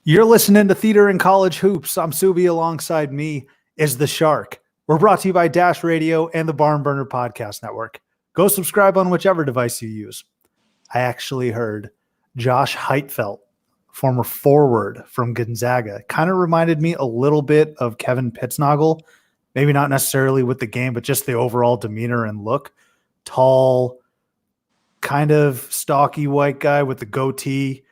You're listening to Theater and College Hoops. I'm Subi. Alongside me is the Shark. We're brought to you by Dash Radio and the Barn Burner Podcast Network. Go subscribe on whichever device you use. I actually heard Josh Heitfeld, former forward from Gonzaga, kind of reminded me a little bit of Kevin Pittsnoggle. Maybe not necessarily with the game, but just the overall demeanor and look. Tall, kind of stocky white guy with the goatee.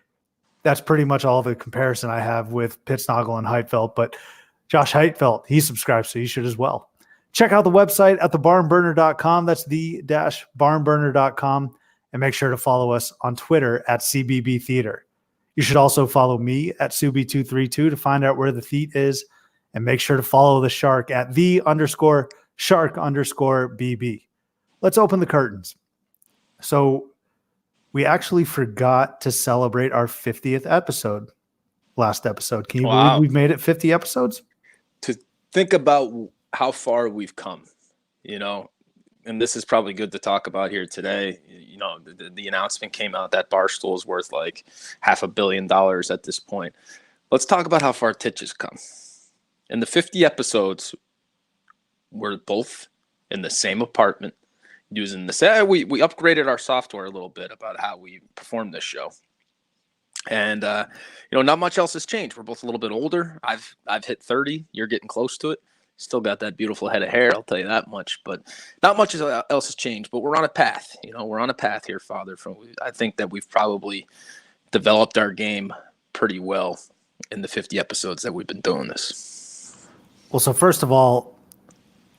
That's pretty much all the comparison I have with Pittsnoggle and Heitfeld. But Josh Heitfeld, he subscribes, so you should as well. Check out the website at thebarnburner.com. That's the-barnburner.com. And make sure to follow us on Twitter at CBB Theater. You should also follow me at Subi232 to find out where the Theat is. And make sure to follow the Shark at the_Shark_BB. Let's open the curtains. So we actually forgot to celebrate our 50th episode last episode. Can you believe we've made it 50 episodes? To think about how far we've come, and this is probably good to talk about here today. The announcement came out that Barstool is worth like $500 million at this point. Let's talk about how far Titch has come. In the 50 episodes, we're both in the same apartment using the same. We upgraded our software a little bit about how we perform this show. And, not much else has changed. We're both a little bit older. I've hit 30. You're getting close to it. Still got that beautiful head of hair, I'll tell you that much. But not much else has changed. But we're on a path. We're on a path here, Father. I think that we've probably developed our game pretty well in the 50 episodes that we've been doing this. Well, so first of all,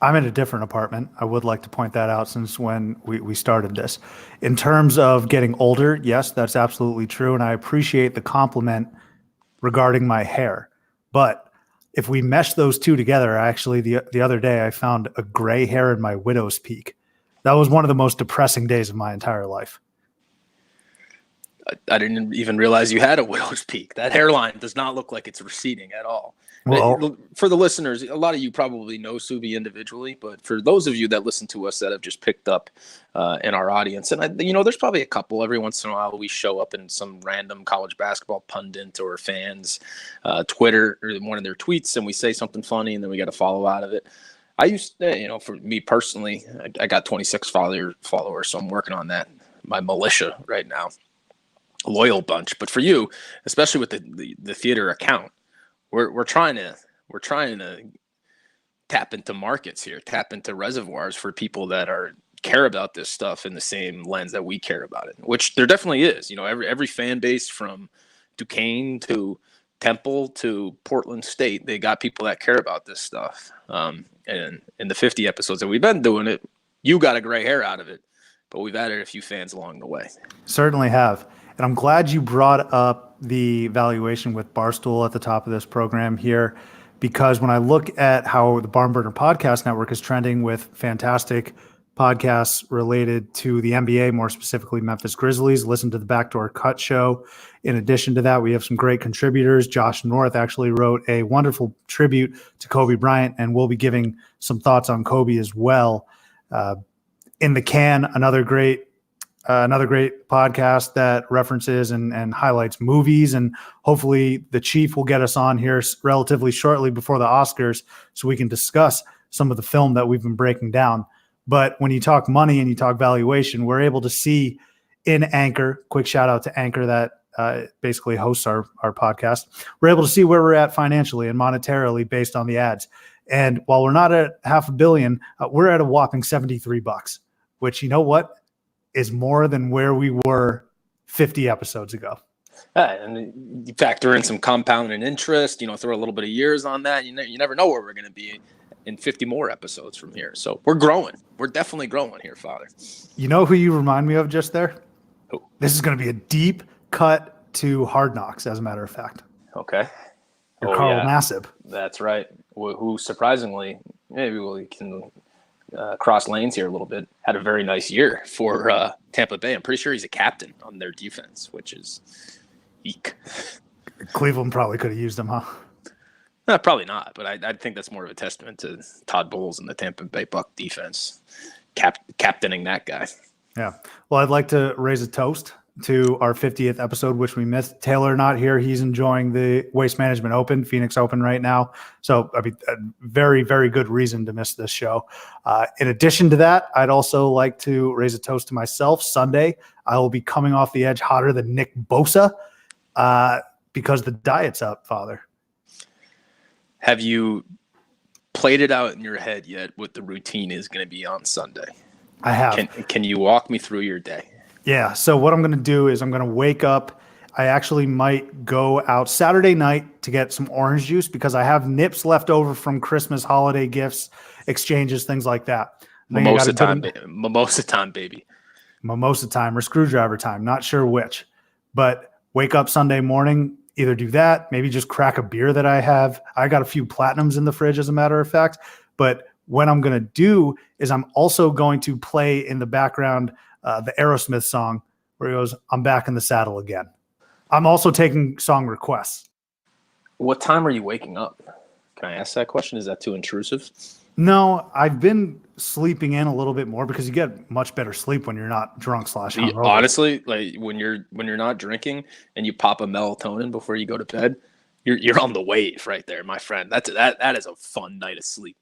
I'm in a different apartment. I would like to point that out since when we started this. In terms of getting older, yes, that's absolutely true. And I appreciate the compliment regarding my hair. But if we mesh those two together, actually, the other day I found a gray hair in my widow's peak. That was one of the most depressing days of my entire life. I didn't even realize you had a widow's peak. That hairline does not look like it's receding at all. Well, for the listeners, a lot of you probably know Subi individually, but for those of you that listen to us that have just picked up in our audience, and there's probably a couple every once in a while we show up in some random college basketball pundit or fans Twitter or one of their tweets, and we say something funny, and then we got to follow out of it. I used to, for me personally, I got 26 followers, so I'm working on that, my militia right now, a loyal bunch. But for you, especially with the theater account, We're trying to tap into markets here, tap into reservoirs for people that care about this stuff in the same lens that we care about it, which there definitely is. Every fan base from Duquesne to Temple to Portland State, they got people that care about this stuff. And in the 50 episodes that we've been doing it, you got a gray hair out of it, but we've added a few fans along the way. Certainly have. And I'm glad you brought up the valuation with Barstool at the top of this program here, because when I look at how the Barn Burner Podcast Network is trending with fantastic podcasts related to the NBA, more specifically Memphis Grizzlies, listen to the Backdoor Cut show. In addition to that, we have some great contributors. Josh North actually wrote a wonderful tribute to Kobe Bryant, and we'll be giving some thoughts on Kobe as well. In the Can, another great podcast that references and highlights movies, and hopefully the Chief will get us on here relatively shortly before the Oscars so we can discuss some of the film that we've been breaking down. But when you talk money and you talk valuation, we're able to see in Anchor, quick shout out to Anchor that basically hosts our podcast. We're able to see where we're at financially and monetarily based on the ads. And while we're not at $500 million, we're at a whopping $73, which, you know what, is more than where we were 50 episodes ago. And you factor in some compounding interest, throw a little bit of years on that. You never know where we're going to be in 50 more episodes from here. So we're growing. We're definitely growing here, Father. You know who you remind me of just there? Who? This is going to be a deep cut to Hard Knocks, as a matter of fact. Okay. You're Carl Nassib. That's right. Who surprisingly, maybe we can cross lanes here a little bit, had a very nice year for Tampa Bay. I'm pretty sure he's a captain on their defense, which is eek. Cleveland probably could have used him, huh? Probably not, but I think that's more of a testament to Todd Bowles and the Tampa Bay Buck defense captaining that guy. Yeah. Well, I'd like to raise a toast to our 50th episode, which we missed. Taylor not here. He's enjoying the Waste Management Open, Phoenix Open right now. So, I mean, a very, very good reason to miss this show. In addition to that, I'd also like to raise a toast to myself. Sunday, I will be coming off the edge hotter than Nick Bosa because the diet's up, Father. Have you played it out in your head yet what the routine is going to be on Sunday? I have. Can you walk me through your day? Yeah. So what I'm going to do is I'm going to wake up. I actually might go out Saturday night to get some orange juice because I have nips left over from Christmas holiday gifts, exchanges, things like that. Mimosa time, baby. Mimosa time or screwdriver time. Not sure which, but wake up Sunday morning, either do that, maybe just crack a beer that I have. I got a few platinums in the fridge, as a matter of fact. But what I'm going to do is I'm also going to play in the background the Aerosmith song where he goes, "I'm back in the saddle again." I'm also taking song requests. What time are you waking up? Can I ask that question? Is that too intrusive? No, I've been sleeping in a little bit more because you get much better sleep when you're not drunk / hungover. Honestly, like when you're not drinking and you pop a melatonin before you go to bed, you're on the wave right there, my friend. That is a fun night of sleep.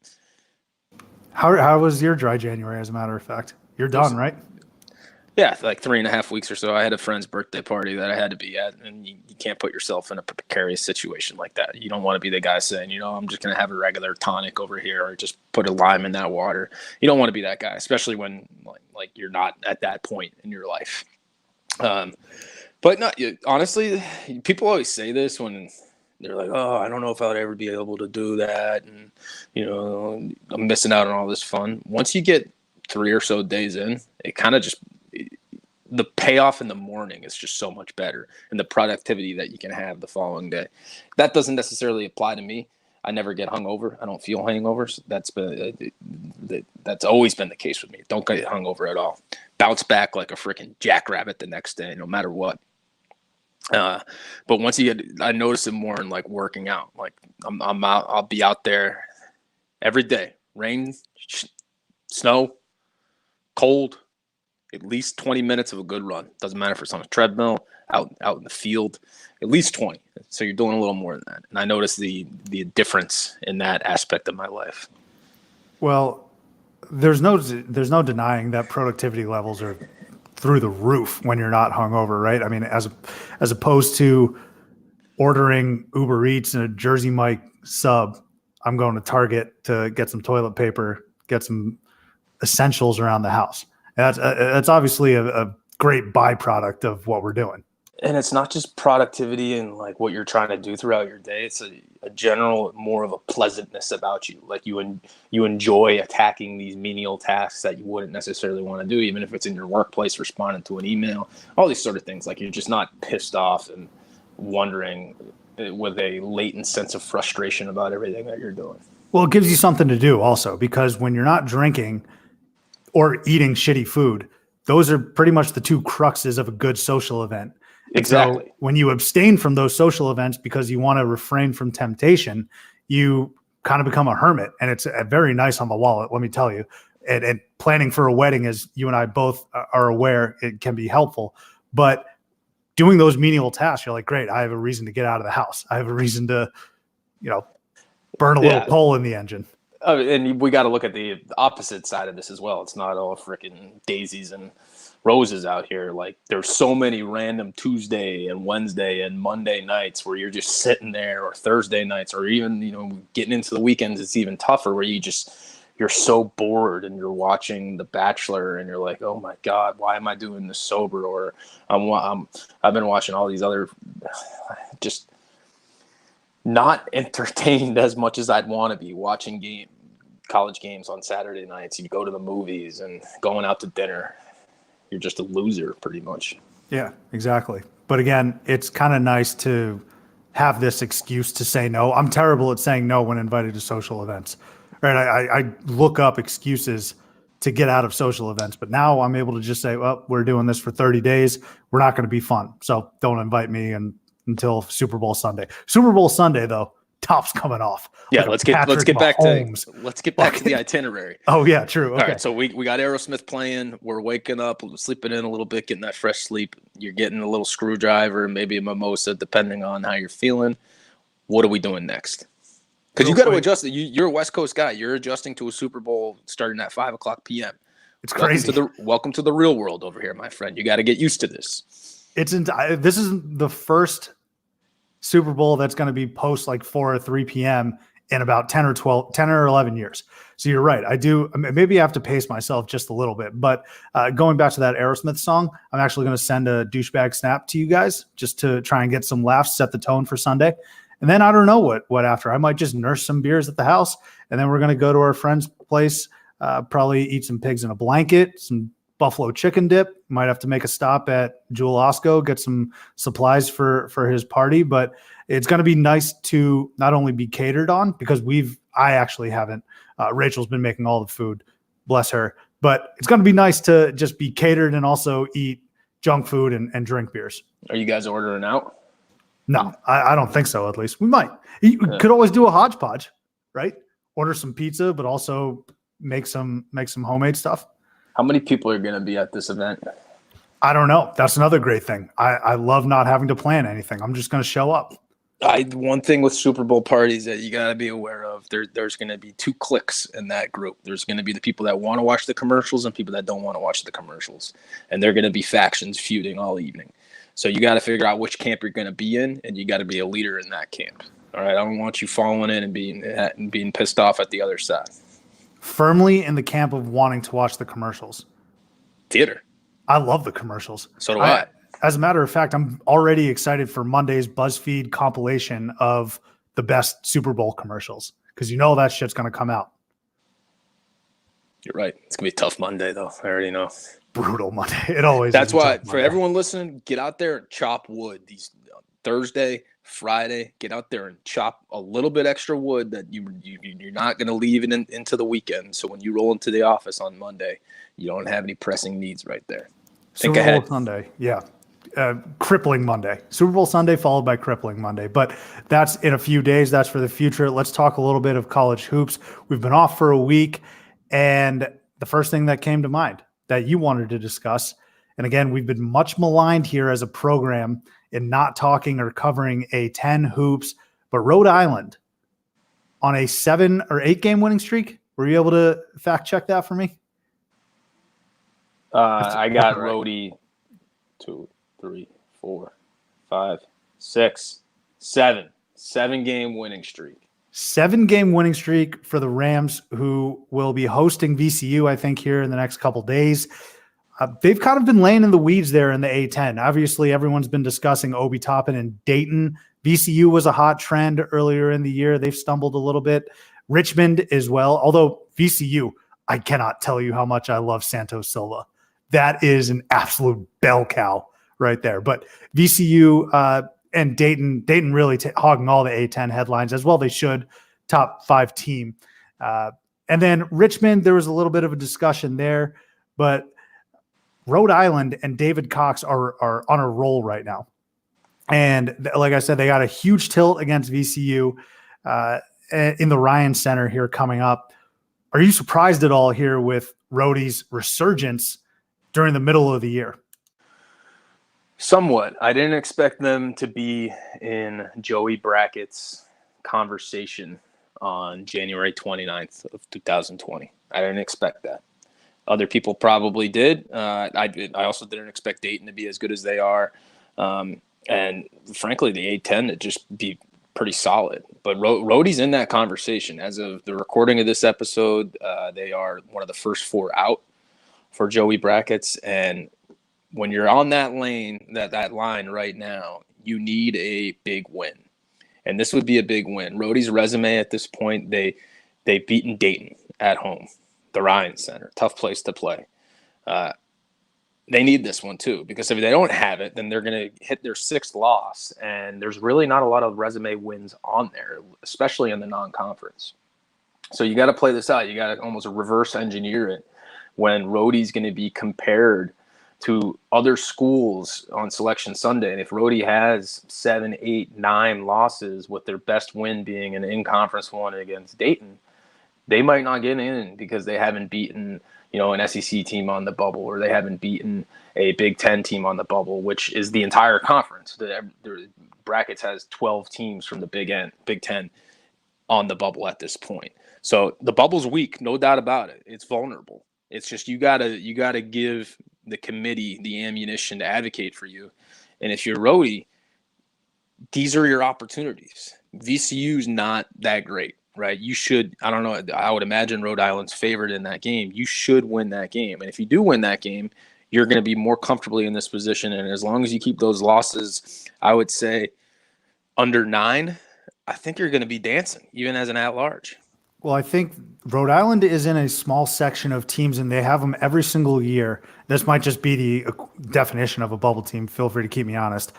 How was your dry January, as a matter of fact? You're done, right? Yeah, like 3.5 weeks or so. I had a friend's birthday party that I had to be at, and you can't put yourself in a precarious situation like that. You don't want to be the guy saying, I'm just going to have a regular tonic over here or just put a lime in that water. You don't want to be that guy, especially when like you're not at that point in your life. But not honestly, people always say this when they're like, "Oh, I don't know if I'll ever be able to do that," and I'm missing out on all this fun. Once you get 3 or so days in, it kind of just the payoff in the morning is just so much better, and the productivity that you can have the following day. That doesn't necessarily apply to me. I never get hungover. I don't feel hangovers. That's always been the case with me. Don't get hungover at all. Bounce back like a freaking jackrabbit the next day, no matter what. But once you get, I notice it more in like working out. Like I'm out. I'll be out there every day. Rain, snow, cold. At least 20 minutes of a good run. Doesn't matter if it's on a treadmill, out in the field, at least 20. So you're doing a little more than that. And I noticed the difference in that aspect of my life. Well, there's no denying that productivity levels are through the roof when you're not hungover, right? I mean, as opposed to ordering Uber Eats and a Jersey Mike sub, I'm going to Target to get some toilet paper, get some essentials around the house. That's obviously a great byproduct of what we're doing. And it's not just productivity and like what you're trying to do throughout your day. It's a general, more of a pleasantness about you. Like you enjoy attacking these menial tasks that you wouldn't necessarily want to do, even if it's in your workplace, responding to an email, all these sort of things. Like you're just not pissed off and wondering with a latent sense of frustration about everything that you're doing. Well, it gives you something to do also, because when you're not drinking or eating shitty food, those are pretty much the two cruxes of a good social event. Exactly. So when you abstain from those social events because you want to refrain from temptation, you kind of become a hermit, and it's very nice on the wallet, let me tell you. And planning for a wedding, as you and I both are aware, it can be helpful. But doing those menial tasks, you're like, great, I have a reason to get out of the house. I have a reason to, burn a little coal in the engine. And we got to look at the opposite side of this as well. It's not all freaking daisies and roses out here. Like there's so many random Tuesday and Wednesday and Monday nights where you're just sitting there, or Thursday nights, or even, getting into the weekends, it's even tougher, where you're so bored and you're watching The Bachelor and you're like, oh my God, why am I doing this sober? Or I've been watching all these other, just not entertained as much as I'd want to be, watching college games on Saturday nights. You go to the movies and going out to dinner. You're just a loser pretty much. Yeah, exactly. But again, it's kind of nice to have this excuse to say no. I'm terrible at saying no when invited to social events. Right? I look up excuses to get out of social events, but now I'm able to just say, well, we're doing this for 30 days. We're not going to be fun. So don't invite me until Super Bowl Sunday. Super Bowl Sunday, though, top's coming off. Yeah, like let's get back to the itinerary. Oh yeah, true. Okay. All right, so we got Aerosmith playing. We're waking up, sleeping in a little bit, getting that fresh sleep. You're getting a little screwdriver, maybe a mimosa, depending on how you're feeling. What are we doing next? Because you got to adjust. You're a West Coast guy. You're adjusting to a Super Bowl starting at 5:00 p.m. It's crazy. Welcome to the real world over here, my friend. You got to get used to this. This is the first Super Bowl that's going to be post like 4 or 3 p.m. in about 10 or 11 years. So you're right. I do. Maybe I have to pace myself just a little bit. But going back to that Aerosmith song, I'm actually going to send a douchebag snap to you guys just to try and get some laughs, set the tone for Sunday. And then I don't know what after. I might just nurse some beers at the house. And then we're going to go to our friend's place, probably eat some pigs in a blanket, some buffalo chicken dip. Might have to make a stop at Jewel Osco, get some supplies for his party. But it's going to be nice to not only be catered on, because I actually haven't. Rachel's been making all the food, bless her. But it's going to be nice to just be catered and also eat junk food and drink beers. Are you guys ordering out? No, I don't think so. At least we might. You could always do a hodgepodge, right? Order some pizza, but also make some homemade stuff. How many people are going to be at this event? I don't know. That's another great thing. I love not having to plan anything. I'm just going to show up. One thing with Super Bowl parties that you got to be aware of, there's going to be two cliques in that group. There's going to be the people that want to watch the commercials and people that don't want to watch the commercials. And they're going to be factions feuding all evening. So you got to figure out which camp you're going to be in, and you got to be a leader in that camp. All right, I don't want you falling in and being pissed off at the other side. Firmly in the camp of wanting to watch the commercials. Theater. I love the commercials. So do I. As a matter of fact, I'm already excited for Monday's BuzzFeed compilation of the best Super Bowl commercials, because that shit's going to come out. You're right. It's going to be a tough Monday, though. I already know. Brutal Monday. It always That's why, for everyone listening, get out there and chop wood. These Thursday, Friday, get out there and chop a little bit extra wood that you're not going to leave it into the weekend. So when you roll into the office on Monday, you don't have any pressing needs right there. Think Super Bowl ahead. Sunday, yeah. Crippling Monday. Super Bowl Sunday followed by crippling Monday. But that's in a few days. That's for the future. Let's talk a little bit of college hoops. We've been off for a week, and the first thing that came to mind that you wanted to discuss, and again, we've been much maligned here as a program in not talking or covering A10 hoops, but Rhode Island on a 7 or 8 game winning streak. Were you able to fact check that for me? I got Rhodey 2, 3, 4, 5, 6, 7. 7-game winning streak. 7-game winning streak for the Rams, who will be hosting VCU, I think, here in the next couple days. They've kind of been laying in the weeds there in the A10. Obviously, everyone's been discussing Obi Toppin and Dayton. VCU was a hot trend earlier in the year. They've stumbled a little bit. Richmond as well. Although VCU, I cannot tell you how much I love Santos Silva. That is an absolute bell cow right there. But VCU and Dayton really hogging all the A10 headlines as well. They should. Top 5 team. And then Richmond, there was a little bit of a discussion there, but Rhode Island and David Cox are on a roll right now. And like I said, they got a huge tilt against VCU in the Ryan Center here coming up. Are you surprised at all here with Rhodey's resurgence during the middle of the year? Somewhat. I didn't expect them to be in Joey Brackett's conversation on January 29th of 2020. I didn't expect that. Other people probably did. I also didn't expect Dayton to be as good as they are. And frankly, the A10 to just be pretty solid. But Rhodey's in that conversation. As of the recording of this episode, they are one of the first 4 out for Joey Brackets. And when you're on that lane, that line right now, you need a big win. And this would be a big win. Rhodey's resume at this point, they've beaten Dayton at home, the Ryan Center, tough place to play. They need this one too, because if they don't have it, then they're going to hit their 6th loss. And there's really not a lot of resume wins on there, especially in the non-conference. So you got to play this out. You got to almost reverse engineer it when Rhodey's going to be compared to other schools on Selection Sunday. And if Rhody has 7, 8, 9 losses, with their best win being an in-conference one against Dayton, they might not get in because they haven't beaten, an SEC team on the bubble, or they haven't beaten a Big Ten team on the bubble, which is the entire conference. The brackets has 12 teams from the Big Ten on the bubble at this point. So the bubble's weak, no doubt about it. It's vulnerable. It's just you gotta give the committee the ammunition to advocate for you. And if you're Rhody, these are your opportunities. VCU's not that great, right? You should, I don't know, I would imagine Rhode Island's favored in that game. You should win that game. And if you do win that game, you're going to be more comfortably in this position. And as long as you keep those losses, I would say under 9, I think you're going to be dancing, even as an at-large. Well, I think Rhode Island is in a small section of teams, and they have them every single year. This might just be the definition of a bubble team. Feel free to keep me honest.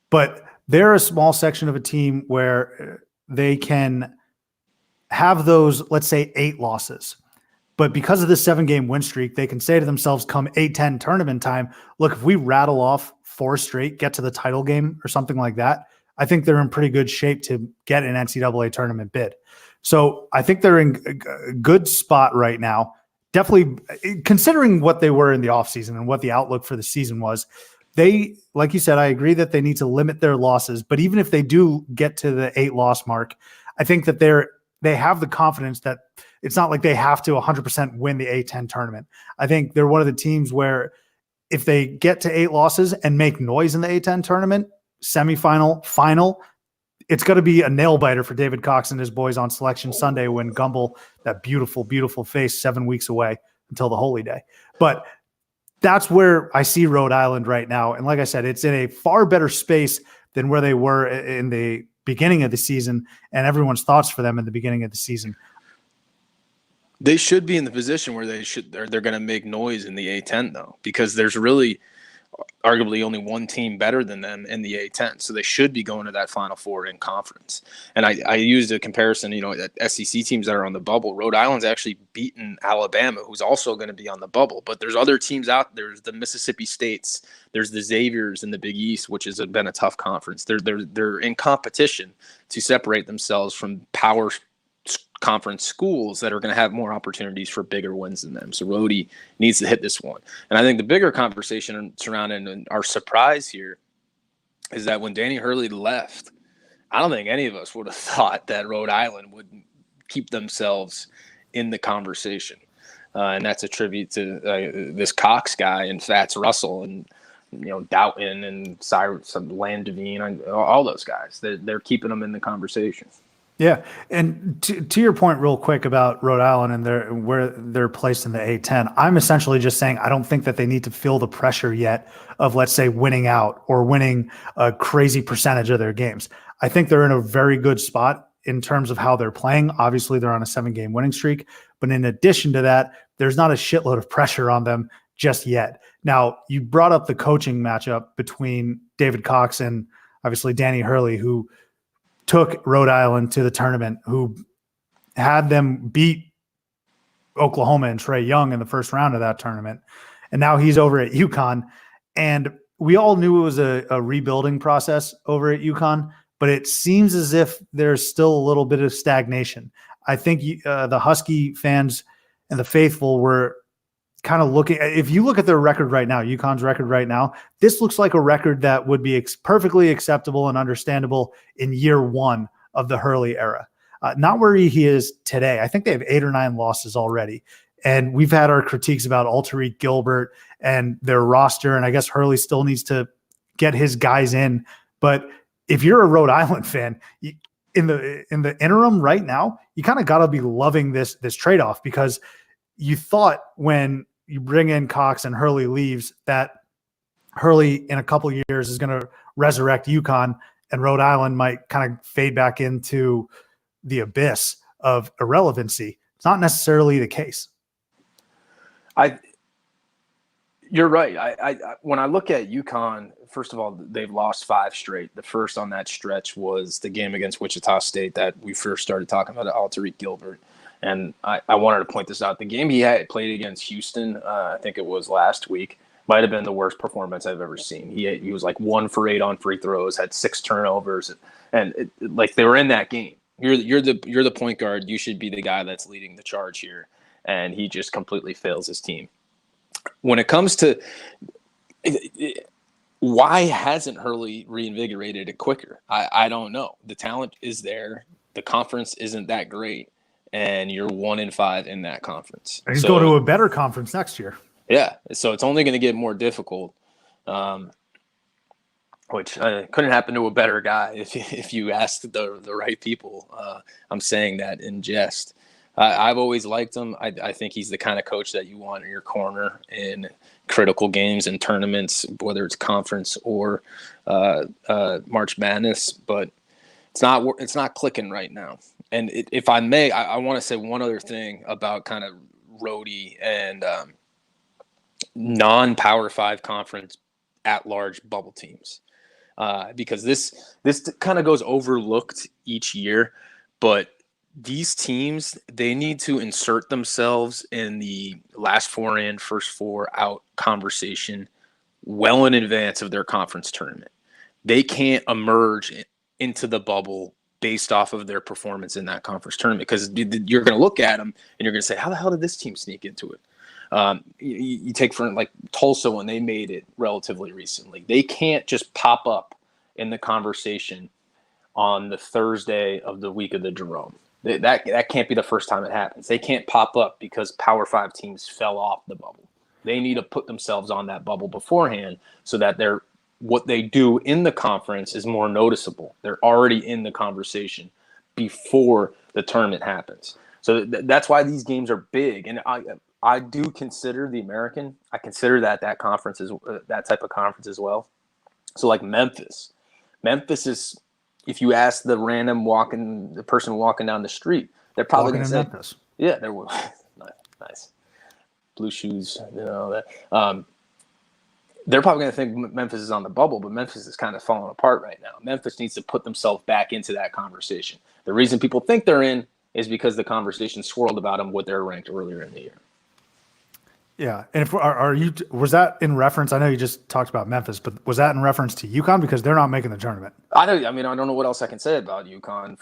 But they're a small section of a team where they can have those, let's say, 8 losses. But because of the 7-game win streak, they can say to themselves, come 8-10 tournament time, look, if we rattle off 4 straight, get to the title game or something like that, I think they're in pretty good shape to get an NCAA tournament bid. So I think they're in a good spot right now. Definitely considering what they were in the offseason and what the outlook for the season was. They, like you said, I agree that they need to limit their losses. But even if they do get to the 8-loss mark, I think that they have the confidence that it's not like they have to 100% win the A-10 tournament. I think they're one of the teams where if they get to 8 losses and make noise in the A-10 tournament, semifinal, final, it's going to be a nail biter for David Cox and his boys on Selection Sunday when Gumbel, that beautiful, beautiful face, 7 weeks away until the holy day. But that's where I see Rhode Island right now. And like I said, it's in a far better space than where they were in the beginning of the season and everyone's thoughts for them in the beginning of the season. They should be in the position where they're going to make noise in the A-10 though, because there's really arguably only one team better than them in the A-10. So they should be going to that Final Four in conference. And I used a comparison, SEC teams that are on the bubble. Rhode Island's actually beaten Alabama, who's also going to be on the bubble. But there's other teams out there. There's the Mississippi States. There's the Xaviers in the Big East, which has been a tough conference. They're in competition to separate themselves from power conference schools that are going to have more opportunities for bigger wins than them. So Rhody needs to hit this one. And I think the bigger conversation surrounding our surprise here is that when Danny Hurley left, I don't think any of us would have thought that Rhode Island would keep themselves in the conversation. And that's a tribute to this Cox guy and Fats Russell and Doughton and Cyrus, Landevine, all those guys. They're keeping them in the conversation. Yeah, and to your point real quick about Rhode Island and where they're placed in the A-10, I'm essentially just saying I don't think that they need to feel the pressure yet of, let's say, winning out or winning a crazy percentage of their games. I think they're in a very good spot in terms of how they're playing. Obviously, they're on a 7-game winning streak, but in addition to that, there's not a shitload of pressure on them just yet. Now, you brought up the coaching matchup between David Cox and obviously Danny Hurley, who took Rhode Island to the tournament, who had them beat Oklahoma and Trae Young in the first round of that tournament. And now he's over at UConn. And we all knew it was a rebuilding process over at UConn, but it seems as if there's still a little bit of stagnation. I think the Husky fans and the faithful were kind of looking, if you look at their record right now, UConn's record right now, this looks like a record that would be perfectly acceptable and understandable in year 1 of the Hurley era. Not where he is today. I think they have 8 or 9 losses already. And we've had our critiques about Alterique Gilbert and their roster. And I guess Hurley still needs to get his guys in. But if you're a Rhode Island fan, in the interim right now, you kind of got to be loving this trade-off, because you thought when you bring in Cox and Hurley leaves that Hurley in a couple of years is going to resurrect UConn and Rhode Island might kind of fade back into the abyss of irrelevancy. It's not necessarily the case. You're right. I when I look at UConn, first of all, they've lost 5 straight. The first on that stretch was the game against Wichita State that we first started talking about, Alterique Gilbert. And I wanted to point this out. The game he had played against Houston, I think it was last week, Might have been the worst performance I've ever seen. He was like 1 for 8 on free throws, had 6 turnovers, and like they were in that game. You're the point guard. You should be the guy that's leading the charge here, and he just completely fails his team. When it comes to why hasn't Hurley reinvigorated it quicker? I don't know. The talent is there. The conference isn't that great, and you're 1-5 in that conference. He's going to a better conference next year. Yeah, so it's only going to get more difficult, which couldn't happen to a better guy if you asked the right people. I'm saying that in jest. I've always liked him. I think he's the kind of coach that you want in your corner in critical games and tournaments, whether it's conference or March Madness. But it's not clicking right now. And if I may, I want to say one other thing about kind of Rhody and non-Power 5 conference at-large bubble teams, because this kind of goes overlooked each year, but these teams, they need to insert themselves in the last 4 in, first 4 out conversation well in advance of their conference tournament. They can't emerge into the bubble based off of their performance in that conference tournament, because you're going to look at them and you're going to say, how the hell did this team sneak into it? You take for like Tulsa when they made it relatively recently. They can't just pop up in the conversation on the Thursday of the week of the Jerome. That can't be the first time it happens. They can't pop up because Power 5 teams fell off the bubble. They need to put themselves on that bubble beforehand so that what they do in the conference is more noticeable. They're already in the conversation before the tournament happens. So that's why these games are big. And I do consider the American. I consider that conference is that type of conference as well. So like Memphis is, if you ask the person walking down the street, they're probably going to say, Memphis. Yeah, they're nice blue shoes, that. They're probably going to think Memphis is on the bubble, but Memphis is kind of falling apart right now. Memphis needs to put themselves back into that conversation. The reason people think they're in is because the conversation swirled about them what they're ranked earlier in the year. Yeah, and was that in reference? I know you just talked about Memphis, but was that in reference to UConn, because they're not making the tournament? I don't know what else I can say about UConn.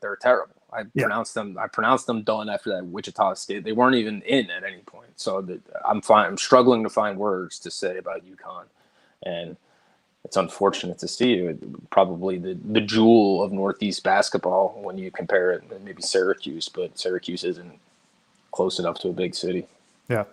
They're terrible. I pronounced them done after that Wichita State. They weren't even in at any point. So I'm fine. I'm struggling to find words to say about UConn, and it's unfortunate to see probably the jewel of Northeast basketball when you compare it to maybe Syracuse, but Syracuse isn't close enough to a big city. Yeah.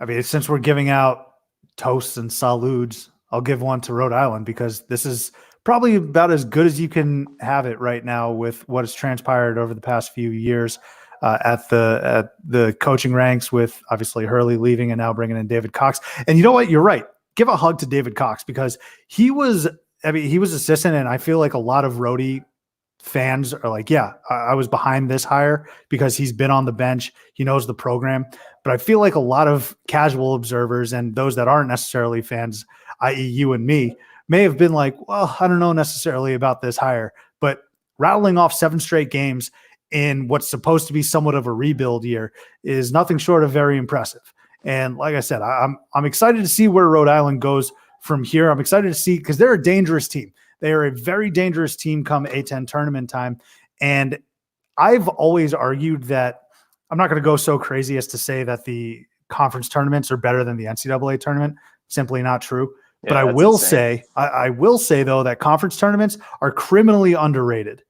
I mean, since we're giving out toasts and saludes, I'll give one to Rhode Island, because this is probably about as good as you can have it right now with what has transpired over the past few years at the coaching ranks, with obviously Hurley leaving and now bringing in David Cox. And you know what? You're right. Give a hug to David Cox, because he was assistant, and I feel like a lot of Rhody fans are like, yeah, I was behind this hire because he's been on the bench. He knows the program. But I feel like a lot of casual observers and those that aren't necessarily fans, i.e. you and me, may have been like, well, I don't know necessarily about this hire. But rattling off 7 straight games in what's supposed to be somewhat of a rebuild year is nothing short of very impressive. And like I said, I'm excited to see where Rhode Island goes from here. I'm excited to see, because they're a dangerous team. They are a very dangerous team come A10 tournament time. And I've always argued that I'm not going to go so crazy as to say that the conference tournaments are better than the NCAA tournament. Simply not true. Yeah, but I will say though, that conference tournaments are criminally underrated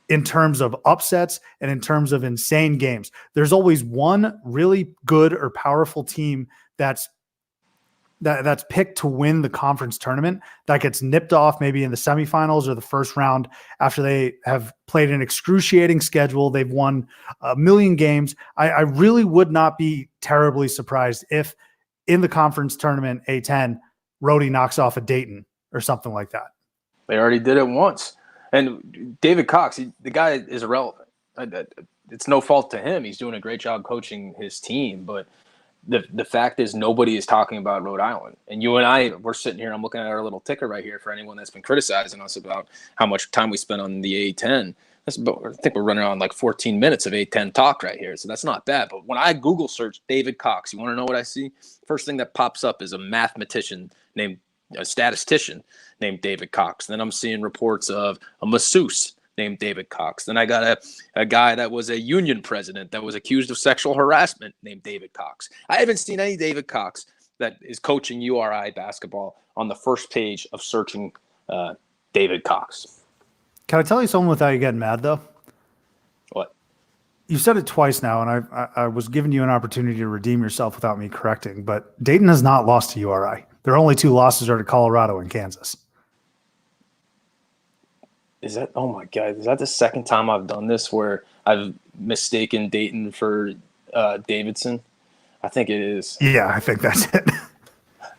in terms of upsets and in terms of insane games. There's always one really good or powerful team that's picked to win the conference tournament that gets nipped off maybe in the semifinals or the first round after they have played an excruciating schedule. They've won a million games. I really would not be terribly surprised if in the conference tournament A10, Rhody knocks off a Dayton or something like that. They already did it once. And David Cox, the guy is irrelevant. It's no fault to him. He's doing a great job coaching his team, but the fact is nobody is talking about Rhode Island. And you and I, we're sitting here, I'm looking at our little ticker right here for anyone that's been criticizing us about how much time we spent on the A10. I think we're running on like 14 minutes of A10 talk right here, so that's not bad. But when I Google search David Cox, you want to know what I see? First thing that pops up is a statistician named David Cox. Then I'm seeing reports of a masseuse named David Cox. Then I got a guy that was a union president that was accused of sexual harassment named David Cox. I haven't seen any David Cox that is coaching URI basketball on the first page of searching David Cox. Can I tell you something without you getting mad, though? What? You've said it twice now, and I was giving you an opportunity to redeem yourself without me correcting, but Dayton has not lost to URI. Their only 2 losses are to Colorado and Kansas. Oh my God, is that the second time I've done this where I've mistaken Dayton for Davidson? I think it is. Yeah, I think that's it.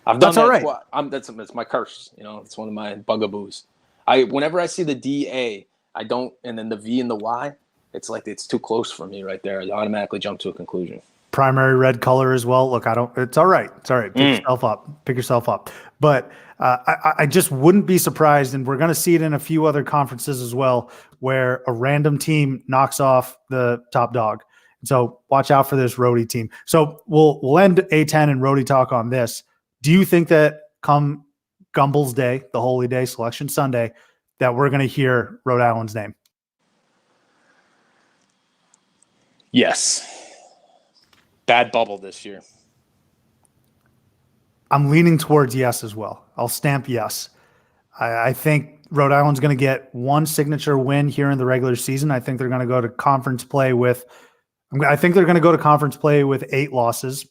I've done that. All right. That's my curse. It's one of my bugaboos. Whenever I see the DA, I don't, and then the V and the Y, it's like it's too close for me right there. I automatically jump to a conclusion. Primary red color as well. Look, it's all right. It's all right. Pick yourself up. But I just wouldn't be surprised, and we're going to see it in a few other conferences as well, where a random team knocks off the top dog. So watch out for this roadie team. So we'll end A10 and roadie talk on this. Do you think that come Gumbel's Day, the holy day, Selection Sunday, that we're going to hear Rhode Island's name? Yes. Bad bubble this year. I'm leaning towards yes as well. I'll stamp yes. I think Rhode Island's going to get one signature win here in the regular season. I think they're going to go to conference play with 8 losses,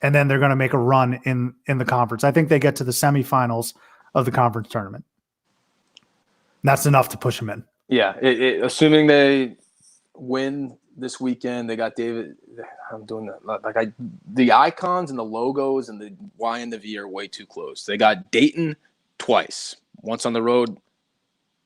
and then they're going to make a run in the conference. I think they get to the semifinals of the conference tournament. And that's enough to push them in. Yeah, assuming they win this weekend, they got David. I'm doing that. The icons and the logos and the Y and the V are way too close. They got Dayton twice, once on the road,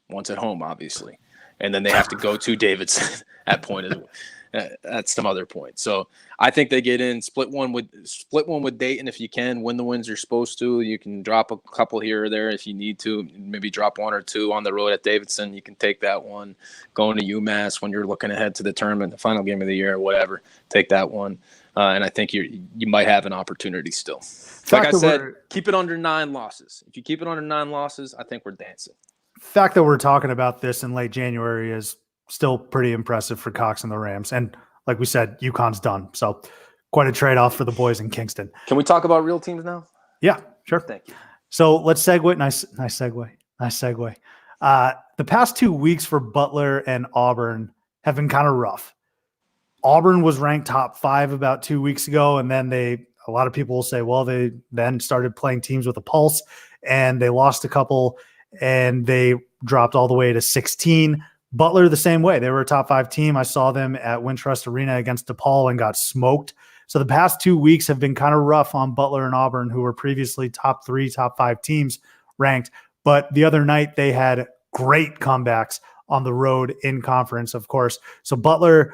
once at home, obviously, and then they have to go to Davidson at some other point. So I think they get in, split one with Dayton if you can. Win the wins you're supposed to. You can drop a couple here or there if you need to. Maybe drop 1 or 2 on the road at Davidson. You can take that one. Going to UMass when you're looking ahead to the tournament, the final game of the year or whatever. Take that one. And I think you might have an opportunity still. Like I said, keep it under 9 losses. If you keep it under 9 losses, I think we're dancing. The fact that we're talking about this in late January is still pretty impressive for Cox and the Rams. And like we said, UConn's done. So quite a trade-off for the boys in Kingston. Can we talk about real teams now? Yeah, sure. Thank you. So let's segue. Nice segue. The past 2 weeks for Butler and Auburn have been kind of rough. Auburn was ranked top 5 about 2 weeks ago. And then a lot of people will say, well, they then started playing teams with a pulse and they lost a couple and they dropped all the way to 16. Butler the same way. They were a top 5 team. I saw them at Wintrust Arena against DePaul and got smoked. So the past 2 weeks have been kind of rough on Butler and Auburn, who were previously top 3, top 5 teams ranked. But the other night they had great comebacks on the road in conference, of course. So Butler,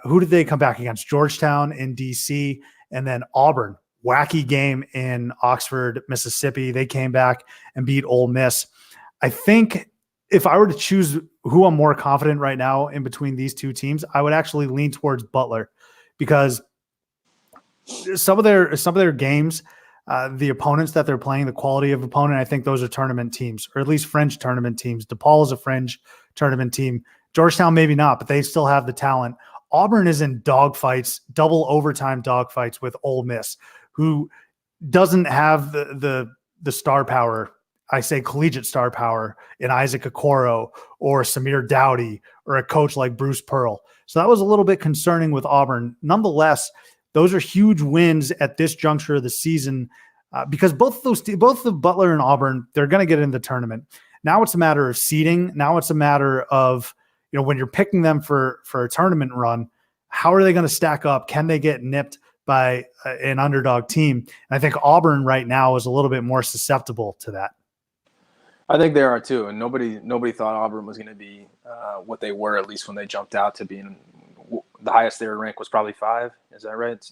who did they come back against? Georgetown in DC, and then Auburn. Wacky game in Oxford, Mississippi. They came back and beat Ole Miss. I think if I were to choose who I'm more confident right now in between these 2 teams, I would actually lean towards Butler because some of their games, the opponents that they're playing, the quality of opponent, I think those are tournament teams, or at least fringe tournament teams. DePaul is a fringe tournament team. Georgetown, maybe not, but they still have the talent. Auburn is in dogfights, double overtime dogfights with Ole Miss, who doesn't have the star power. I say collegiate star power in Isaac Okoro or Samir Dowdy or a coach like Bruce Pearl. So that was a little bit concerning with Auburn. Nonetheless, those are huge wins at this juncture of the season because both the Butler and Auburn, they're going to get in the tournament. Now it's a matter of seeding. Now it's a matter of, when you're picking them for a tournament run, how are they going to stack up? Can they get nipped by an underdog team? And I think Auburn right now is a little bit more susceptible to that. I think there are too, and nobody thought Auburn was going to be what they were, at least when they jumped out to being the highest they were ranked was probably 5. Is that right?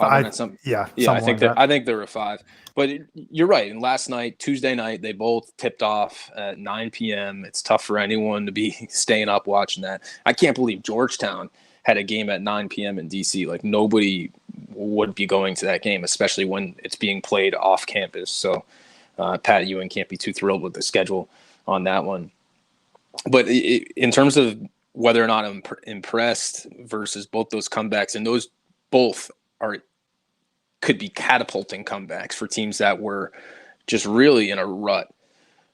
Yeah, Yeah, I something think like that. I think there were 5. But you're right. And last night, Tuesday night, they both tipped off at 9 p.m. It's tough for anyone to be staying up watching that. I can't believe Georgetown had a game at 9 p.m. in DC. Like, nobody would be going to that game, especially when it's being played off campus. So Pat Ewing can't be too thrilled with the schedule on that one. But in terms of whether or not I'm impressed versus both those comebacks, and those both could be catapulting comebacks for teams that were just really in a rut.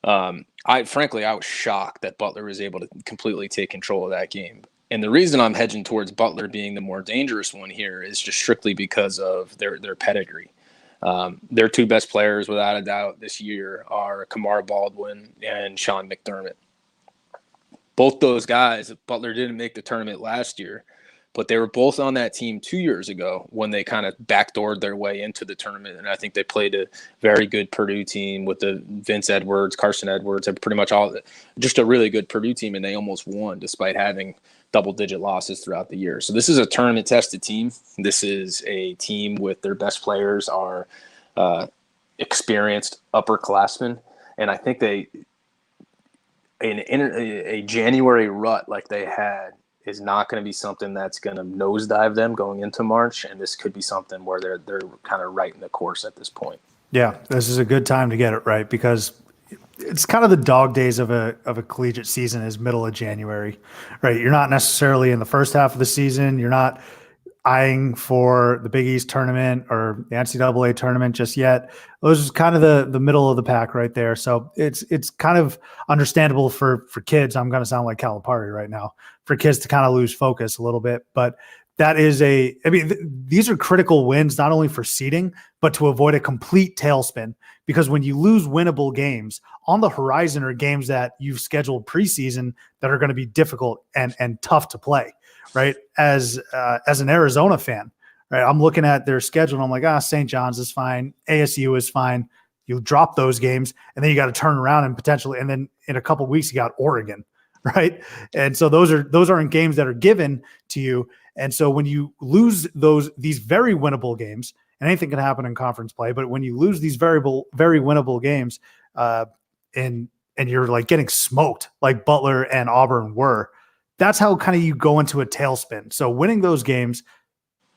I was shocked that Butler was able to completely take control of that game. And the reason I'm hedging towards Butler being the more dangerous one here is just strictly because of their pedigree. Their 2 best players, without a doubt, this year are Kamar Baldwin and Sean McDermott. Both those guys, Butler didn't make the tournament last year, but they were both on that team 2 years ago when they kind of backdoored their way into the tournament. And I think they played a very good Purdue team with the Vince Edwards, Carson Edwards, and pretty much just a really good Purdue team. And they almost won despite having double-digit losses throughout the year. So this is a tournament-tested team. This is a team with their best players are experienced upperclassmen. And I think a January rut like they had is not going to be something that's going to nosedive them going into March, and this could be something where they're kind of right in the course at this point. Yeah, this is a good time to get it right because it's kind of the dog days of a collegiate season is middle of January, right? You're not necessarily in the first half of the season. You're not eyeing for the Big East tournament or the NCAA tournament just yet. Those is kind of the middle of the pack right there. So it's kind of understandable for kids. I'm going to sound like Calipari right now, for kids to kind of lose focus a little bit. But that is these are critical wins, not only for seeding, but to avoid a complete tailspin. Because when you lose winnable games, on the horizon are games that you've scheduled preseason that are going to be difficult and tough to play. Right. As an Arizona fan, right, I'm looking at their schedule and I'm like, St. John's is fine. ASU is fine. You drop those games and then you got to turn around and potentially, and then in a couple of weeks, you got Oregon. Right. And so those aren't games that are given to you. And so when you lose these very winnable games, and anything can happen in conference play, but when you lose these very winnable games, and you're like getting smoked like Butler and Auburn were, that's how kind of you go into a tailspin. So winning those games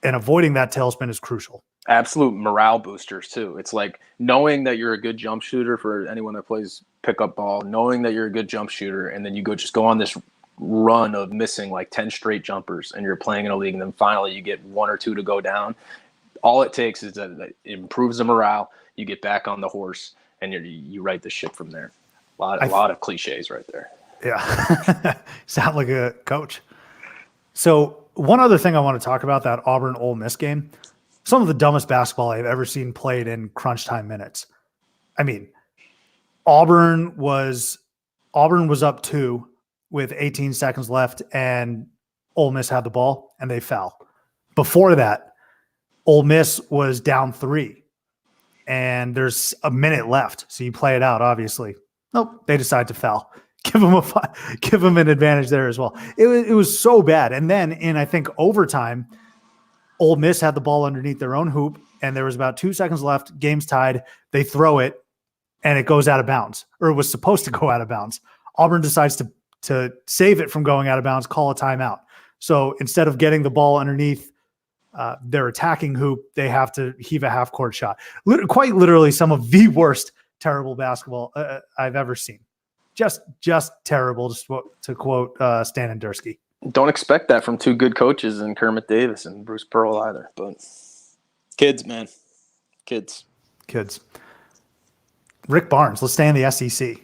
and avoiding that tailspin is crucial. Absolute morale boosters too. It's like knowing that you're a good jump shooter for anyone that plays pickup ball, knowing that you're a good jump shooter, and then you go on this run of missing like 10 straight jumpers and you're playing in a league and then finally you get 1 or 2 to go down. All it takes is that it improves the morale. You get back on the horse and you right the ship from there. A lot of cliches right there. Yeah. Sound like a coach. So one other thing I want to talk about, that Auburn Ole Miss game, some of the dumbest basketball I've ever seen played in crunch time minutes. I mean, Auburn was up 2 with 18 seconds left and Ole Miss had the ball and they foul. Before that, Ole Miss was down 3 and there's a minute left. So you play it out, obviously. Nope. They decide to foul. Give them an advantage there as well. It was so bad. And then in, I think, overtime, Ole Miss had the ball underneath their own hoop and there was about 2 seconds left. Game's tied. They throw it and it goes out of bounds, or it was supposed to go out of bounds. Auburn decides to save it from going out of bounds, call a timeout. So instead of getting the ball underneath their attacking hoop, they have to heave a half-court shot. Quite literally some of the worst terrible basketball I've ever seen. Just terrible, just to quote Stan and Dursky. Don't expect that from 2 good coaches in Kermit Davis and Bruce Pearl either. But kids, man. Kids. Rick Barnes, let's stay in the SEC.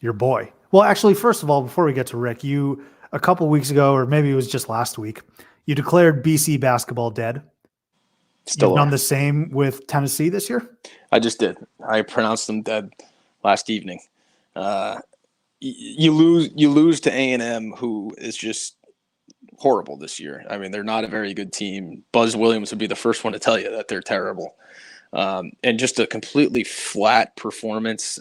Your boy. Well, actually, first of all, before we get to Rick, you, a couple weeks ago, or maybe it was just last week, you declared BC basketball dead. You've done the same with Tennessee this year? I just did. I pronounced them dead last evening. You lose to A&M, who is just horrible this year. I mean, they're not a very good team. Buzz Williams would be the first one to tell you that they're terrible. And just a completely flat performance.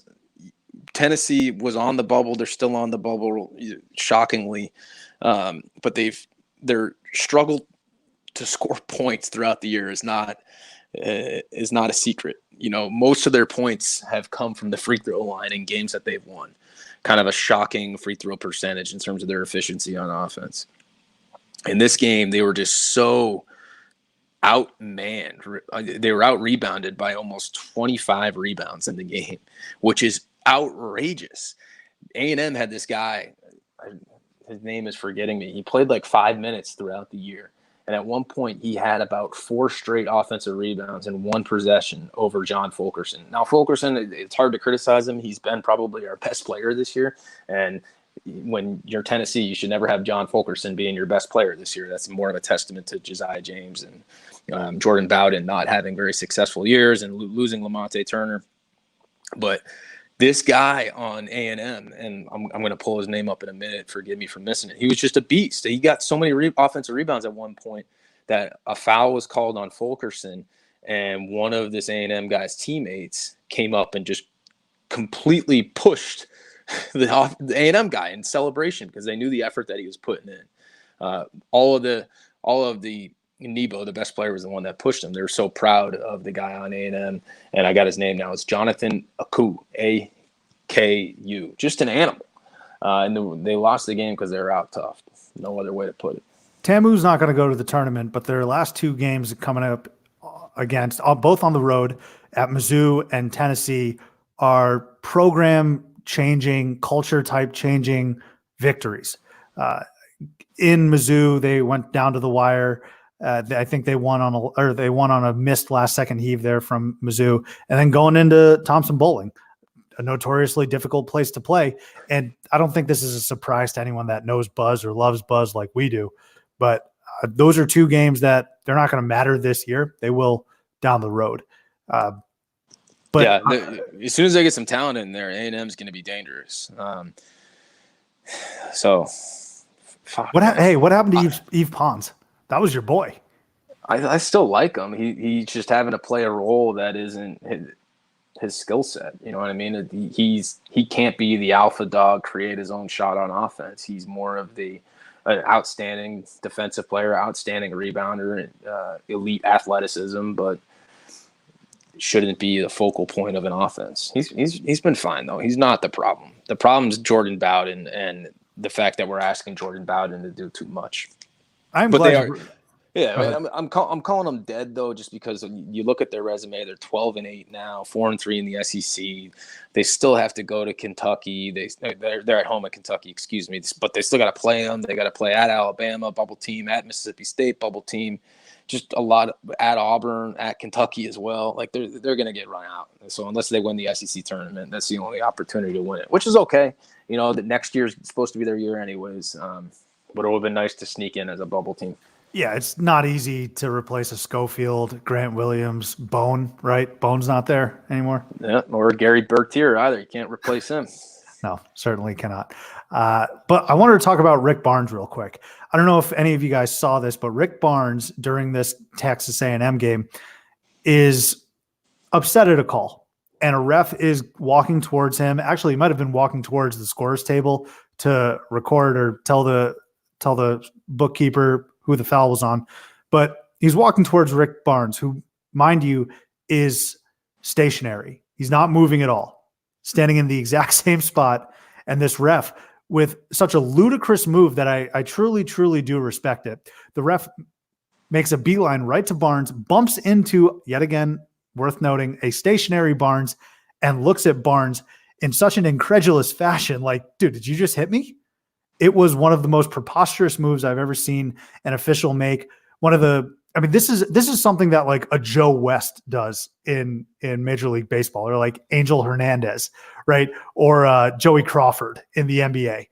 Tennessee was on the bubble. They're still on the bubble, shockingly. But they're struggled to score points throughout the year is not a secret. You know, most of their points have come from the free throw line in games that they've won. Kind of a shocking free throw percentage in terms of their efficiency on offense. In this game, they were just so outmanned. They were out-rebounded by almost 25 rebounds in the game, which is outrageous. A&M had this guy, his name is forgetting me. He played like 5 minutes throughout the year. And at one point, he had about 4 straight offensive rebounds in one possession over John Fulkerson. Now, Fulkerson, it's hard to criticize him. He's been probably our best player this year. And when you're Tennessee, you should never have John Fulkerson being your best player this year. That's more of a testament to Josiah James and Jordan Bowden not having very successful years and losing Lamonte Turner. But this guy on A&M, and I'm going to pull his name up in a minute, forgive me for missing it. He was just a beast. He got so many offensive rebounds at one point that a foul was called on Fulkerson, and one of this A&M guy's teammates came up and just completely pushed the A&M guy in celebration because they knew the effort that he was putting in. All of the Nebo, the best player, was the one that pushed him. They were so proud of the guy on A&M, and I got his name now. It's Jonathan Aku, A-K-U. Just an animal. And they lost the game because they were out tough. No other way to put it. Tamu's not going to go to the tournament, but their last 2 games coming up against, both on the road at Mizzou and Tennessee, are program-changing, culture-type changing victories. In Mizzou, they went down to the wire. I think they won on a missed last-second heave there from Mizzou, and then going into Thompson Bowling, a notoriously difficult place to play. And I don't think this is a surprise to anyone that knows Buzz or loves Buzz like we do. But those are 2 games that they're not going to matter this year. They will down the road. But yeah, as soon as they get some talent in there, A&M is going to be dangerous. What happened to Yves Pons? That was your boy. I still like him. He's just having to play a role that isn't his skill set. You know what I mean? He can't be the alpha dog, create his own shot on offense. He's more of the outstanding defensive player, outstanding rebounder, elite athleticism, but shouldn't be the focal point of an offense. He's been fine though. He's not the problem. The problem is Jordan Bowden and the fact that we're asking Jordan Bowden to do too much. Yeah, I'm calling them dead though, just because you look at their resume. They're 12-8 now, 4-3 in the SEC. They still have to go to Kentucky. They're at home at Kentucky, excuse me, but they still got to play them. They got to play at Alabama, bubble team, at Mississippi State, bubble team. Just a lot at Auburn, at Kentucky as well. Like they're going to get run out. So unless they win the SEC tournament, that's the only opportunity to win it, which is okay. You know, the next year's supposed to be their year anyways. But it would have been nice to sneak in as a bubble team. Yeah, it's not easy to replace a Schofield, Grant Williams, Bone, right? Bone's not there anymore. Yeah, or Gary Bertier either. You can't replace him. No, certainly cannot. But I wanted to talk about Rick Barnes real quick. I don't know if any of you guys saw this, but Rick Barnes during this Texas A&M game is upset at a call, and a ref is walking towards him. Actually, he might have been walking towards the scorer's table to record or tell the bookkeeper who the foul was on, but he's walking towards Rick Barnes, who, mind you, is stationary. He's not moving at all, standing in the exact same spot. And this ref, with such a ludicrous move that I truly, truly do respect it, the ref makes a beeline right to Barnes, bumps into, yet again, worth noting, a stationary Barnes, and looks at Barnes in such an incredulous fashion, like, dude, did you just hit me? It was one of the most preposterous moves I've ever seen an official make. This is something that like a Joe West does in Major League Baseball, or like Angel Hernandez, right? Or Joey Crawford in the NBA.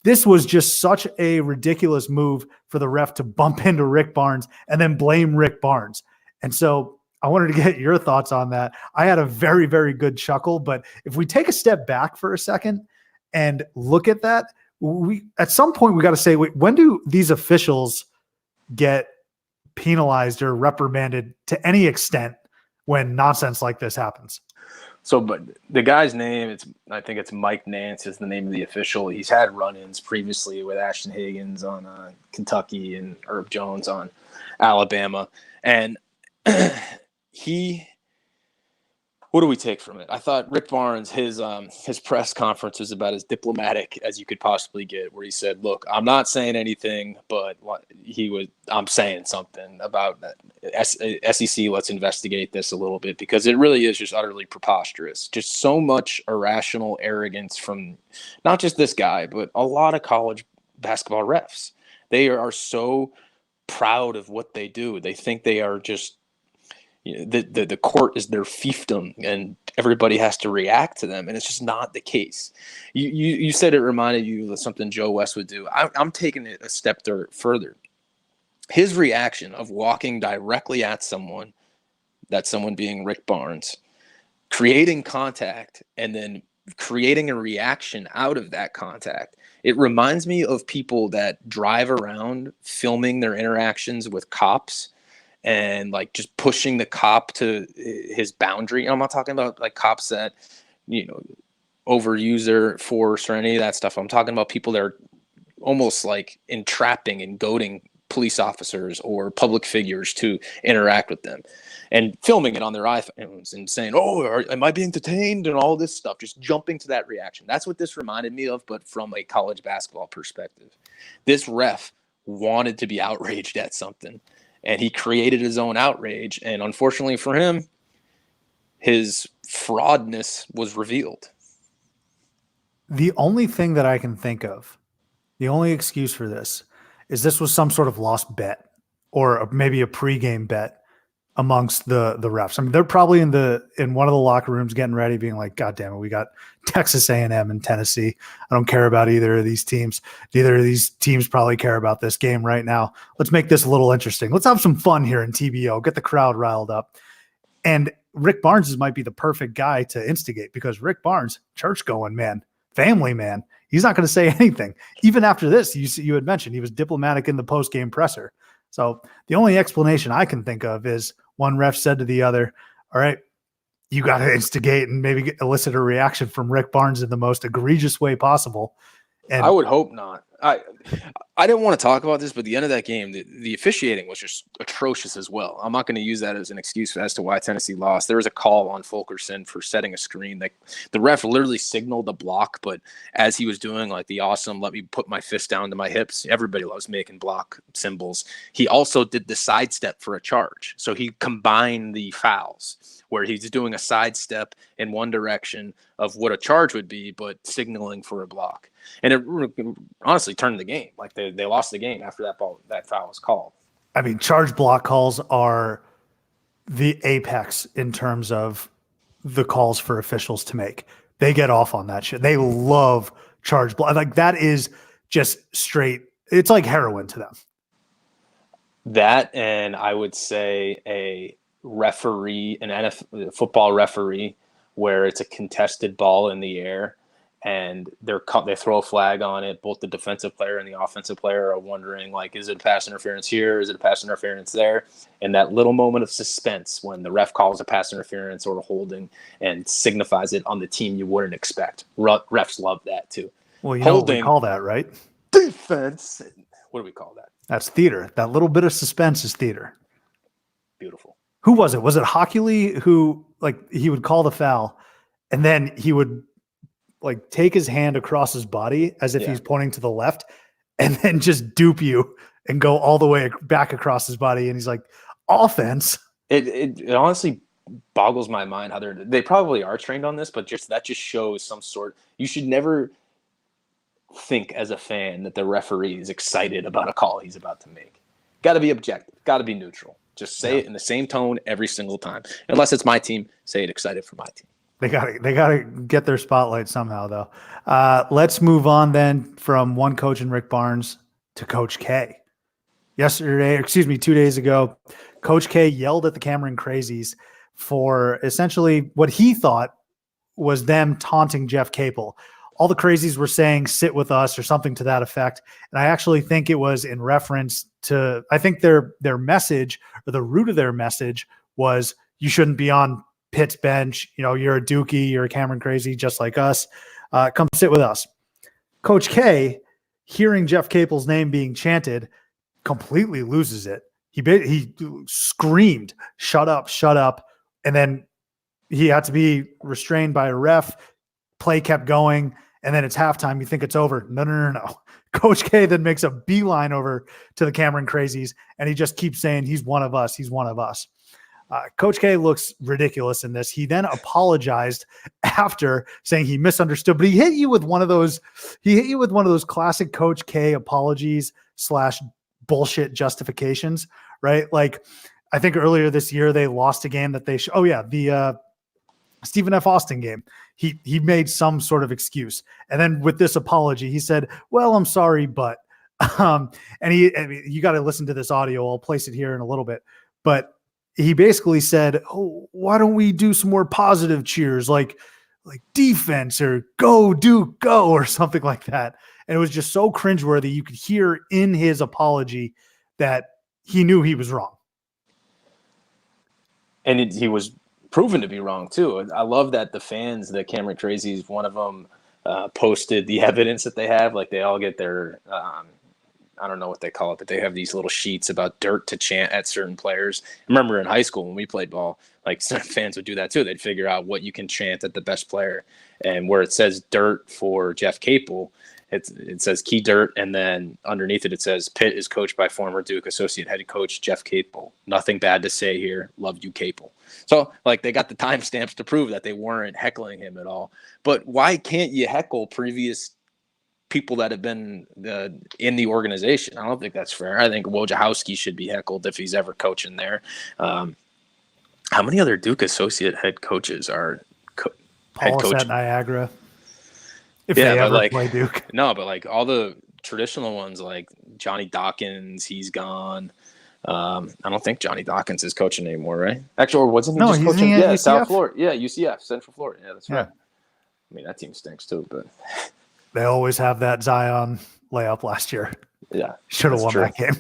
This was just such a ridiculous move for the ref to bump into Rick Barnes and then blame Rick Barnes. And so I wanted to get your thoughts on that. I had a very, very good chuckle, but if we take a step back for a second and look at that, at some point we got to say, wait, when do these officials get penalized or reprimanded to any extent when nonsense like this happens? So, but the guy's name, I think it's Mike Nance is the name of the official. He's had run-ins previously with Ashton Higgins on Kentucky and Herb Jones on Alabama. And what do we take from it? I thought Rick Barnes, his press conference was about as diplomatic as you could possibly get, where he said, look, I'm not saying anything, but I'm saying something about SEC. Let's investigate this a little bit, because it really is just utterly preposterous. Just so much irrational arrogance from not just this guy, but a lot of college basketball refs. They are so proud of what they do. They think they are just, the court is their fiefdom and everybody has to react to them, and it's just not the case. You said it reminded you of something Joe West would do. I'm taking it a step further. His reaction of walking directly at someone, that someone being Rick Barnes, creating contact and then creating a reaction out of that contact. It reminds me of people that drive around filming their interactions with cops and like just pushing the cop to his boundary. I'm not talking about like cops that, overuse their force or any of that stuff. I'm talking about people that are almost like entrapping and goading police officers or public figures to interact with them and filming it on their iPhones and saying, am I being detained, and all this stuff, just jumping to that reaction. That's what this reminded me of, but from a college basketball perspective. This ref wanted to be outraged at something, and he created his own outrage. And unfortunately for him, his fraudness was revealed. The only thing that I can think of, the only excuse for this was some sort of lost bet, or maybe a pregame bet amongst the refs. I mean, they're probably in one of the locker rooms getting ready, being like, God damn it, we got Texas A&M and Tennessee. I don't care about either of these teams. Neither of these teams probably care about this game right now. Let's make this a little interesting. Let's have some fun here in TBO, get the crowd riled up. And Rick Barnes might be the perfect guy to instigate, because Rick Barnes, church-going man, family man, he's not going to say anything. Even after this, you had mentioned he was diplomatic in the post-game presser. So the only explanation I can think of is one ref said to the other, all right, you got to instigate and maybe elicit a reaction from Rick Barnes in the most egregious way possible. And I would hope not. I didn't want to talk about this, but at the end of that game, the officiating was just atrocious as well. I'm not going to use that as an excuse as to why Tennessee lost. There was a call on Fulkerson for setting a screen. Like, the ref literally signaled a block, but as he was doing like the awesome, let me put my fist down to my hips, everybody loves making block symbols. He also did the sidestep for a charge. So he combined the fouls, where he's doing a sidestep in one direction of what a charge would be, but signaling for a block. And it honestly turned the game. Like, they lost the game after that foul was called. I mean, charge block calls are the apex in terms of the calls for officials to make. They get off on that shit. They love charge block. Like, that is just straight. It's like heroin to them. That, and I would say an NFL football referee, where it's a contested ball in the air and they throw a flag on it. Both the defensive player and the offensive player are wondering, like, is it pass interference here? Is it a pass interference there? And that little moment of suspense when the ref calls a pass interference or a holding and signifies it on the team you wouldn't expect. Refs love that too. Well, you know what we call that, right? Defense. What do we call that? That's theater. That little bit of suspense is theater. Beautiful. Who was it? Was it Hockley who, like, he would call the foul and then he would, like, take his hand across his body as if he's pointing to the left, and then just dupe you and go all the way back across his body. And he's like, offense. It honestly boggles my mind how they probably are trained on this, but that just shows some sort. You should never think as a fan that the referee is excited about a call he's about to make. Got to be objective. Got to be neutral. Just say it in the same tone every single time. Unless it's my team, say it excited for my team. They gotta get their spotlight somehow, though. Let's move on then from one coach in Rick Barnes to Coach K. 2 days ago, Coach K yelled at the Cameron Crazies for essentially what he thought was them taunting Jeff Capel. All the Crazies were saying, sit with us, or something to that effect. And I actually think it was in reference to, I think their message, or the root of their message, was you shouldn't be on Pitt's bench. You're a Dookie, you're a Cameron Crazy, just like us. Come sit with us. Coach K, hearing Jeff Capel's name being chanted, completely loses it. He screamed, "Shut up, shut up." And then he had to be restrained by a ref. Play kept going. And then it's halftime. You think it's over. No. Coach K then makes a beeline over to the Cameron Crazies, and he just keeps saying, "He's one of us. He's one of us." Coach K looks ridiculous in this. He then apologized after saying he misunderstood, but he hit you with one of those classic Coach K apologies / bullshit justifications, right? Like, I think earlier this year they lost a game that the Stephen F. Austin game. He made some sort of excuse. And then with this apology, he said, "Well, I'm sorry, but," you got to listen to this audio. I'll place it here in a little bit, but he basically said, "Oh, why don't we do some more positive cheers, like defense, or go Duke, go," or something like that. And it was just so cringeworthy. You could hear in his apology that he knew he was wrong. And he was proven to be wrong too. I love that the fans, the Cameron Crazies, one of them posted the evidence that they have. Like, they all get their, I don't know what they call it, but they have these little sheets about dirt to chant at certain players. I remember in high school when we played ball, like, some fans would do that too. They'd figure out what you can chant at the best player. And where it says dirt for Jeff Capel, it says key dirt, and then underneath it says Pitt is coached by former Duke associate head coach Jeff Capel. Nothing bad to say here. Love you, Capel. So, like, they got the timestamps to prove that they weren't heckling him at all. But why can't you heckle previous people that have been in the organization? I don't think that's fair. I think Wojciechowski should be heckled if he's ever coaching there. How many other Duke associate head coaches are head Paulus coach at Niagara? If they ever play Duke. No, but like all the traditional ones, like Johnny Dawkins, he's gone. I don't think Johnny Dawkins is coaching anymore, right? Actually, or wasn't he just coaching? Yeah, UCF? South Florida. Yeah, UCF, Central Florida. Yeah, that's right. I mean, that team stinks too, but they always have that Zion layup last year. Yeah, should have won that game.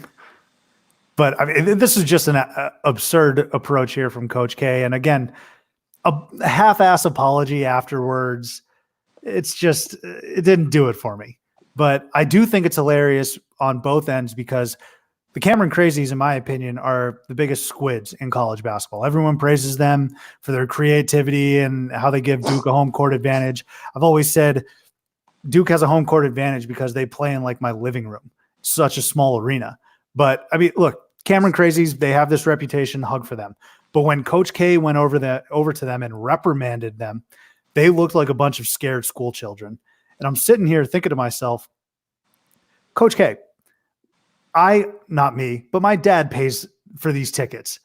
But I mean, this is just an absurd approach here from Coach K. And again, a half-ass apology afterwards. It's just, it didn't do it for me. But I do think it's hilarious on both ends, because the Cameron Crazies, in my opinion, are the biggest squids in college basketball. Everyone praises them for their creativity and how they give Duke a home court advantage. I've always said Duke has a home court advantage because they play in like my living room, such a small arena. But I mean, look, Cameron Crazies, they have this reputation, hug for them. But when Coach K went over to them and reprimanded them, they looked like a bunch of scared school children. And I'm sitting here thinking to myself, Coach K, not me, but my dad pays for these tickets.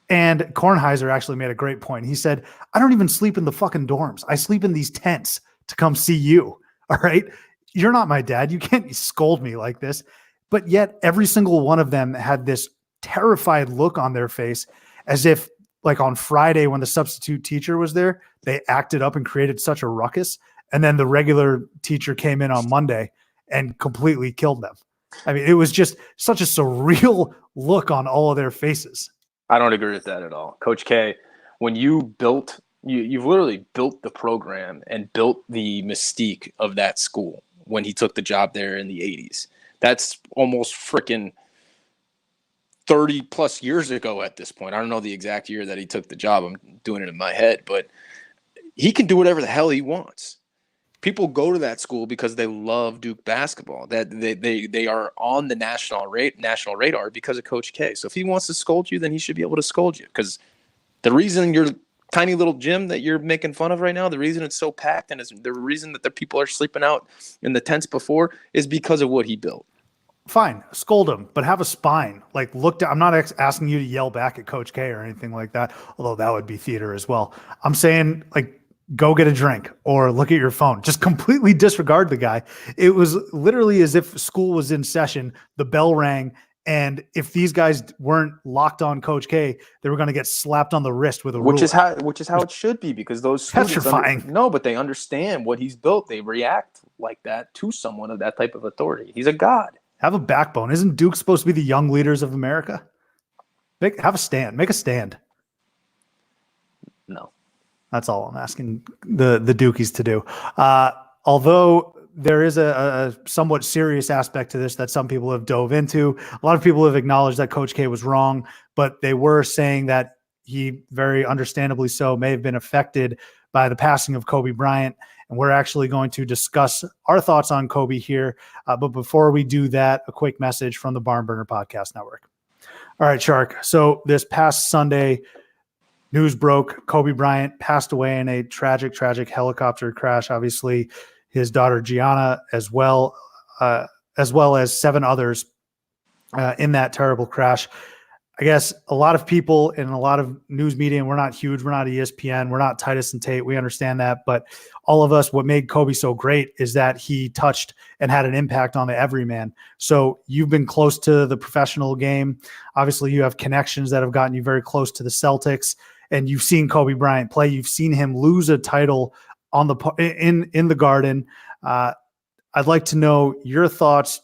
And Kornheiser actually made a great point. He said, "I don't even sleep in the fucking dorms. I sleep in these tents to come see you." All right. You're not my dad. You can't scold me like this. But yet every single one of them had this terrified look on their face, as if like on Friday when the substitute teacher was there, they acted up and created such a ruckus. And then the regular teacher came in on Monday and completely killed them. I mean, it was just such a surreal look on all of their faces. I don't agree with that at all. Coach K, when you've literally built the program and built the mystique of that school when he took the job there in the 80s. That's almost freaking 30 plus years ago at this point. I don't know the exact year that he took the job. I'm doing it in my head, but he can do whatever the hell he wants. People go to that school because they love Duke basketball. That they are on the national radar because of Coach K. So if he wants to scold you, then he should be able to scold you. Because the reason your tiny little gym that you're making fun of right now, the reason it's so packed and the reason that the people are sleeping out in the tents before is because of what he built. Fine, scold him, but have a spine. Like, look down. I'm not asking you to yell back at Coach K or anything like that, although that would be theater as well. I'm saying, like, go get a drink or look at your phone. Just completely disregard the guy. It was literally as if school was in session, the bell rang, and if these guys weren't locked on Coach K, they were going to get slapped on the wrist with a ruler. Which is how it should be, because those students petrifying. But they understand what he's built. They react like that to someone of that type of authority. He's a god. Have a backbone. Isn't Duke supposed to be the young leaders of America? Have a stand. Make a stand. No. That's all I'm asking the Dukies to do. Although there is a somewhat serious aspect to this that some people have dove into. A lot of people have acknowledged that Coach K was wrong, but they were saying that he, very understandably so, may have been affected by the passing of Kobe Bryant. And we're actually going to discuss our thoughts on Kobe here. But before we do that, a quick message from the Barn Burner Podcast Network. All right, Shark. So this past Sunday, news broke. Kobe Bryant passed away in a tragic helicopter crash. Obviously, his daughter Gianna, as well as 7 others in that terrible crash. I guess a lot of people in a lot of news media, and we're not huge, we're not ESPN, we're not Titus and Tate, we understand that, but all of us, what made Kobe so great is that he touched and had an impact on the everyman. So you've been close to the professional game. Obviously, you have connections that have gotten you very close to the Celtics, and you've seen Kobe Bryant play. You've seen him lose a title on the in the Garden. I'd like to know your thoughts,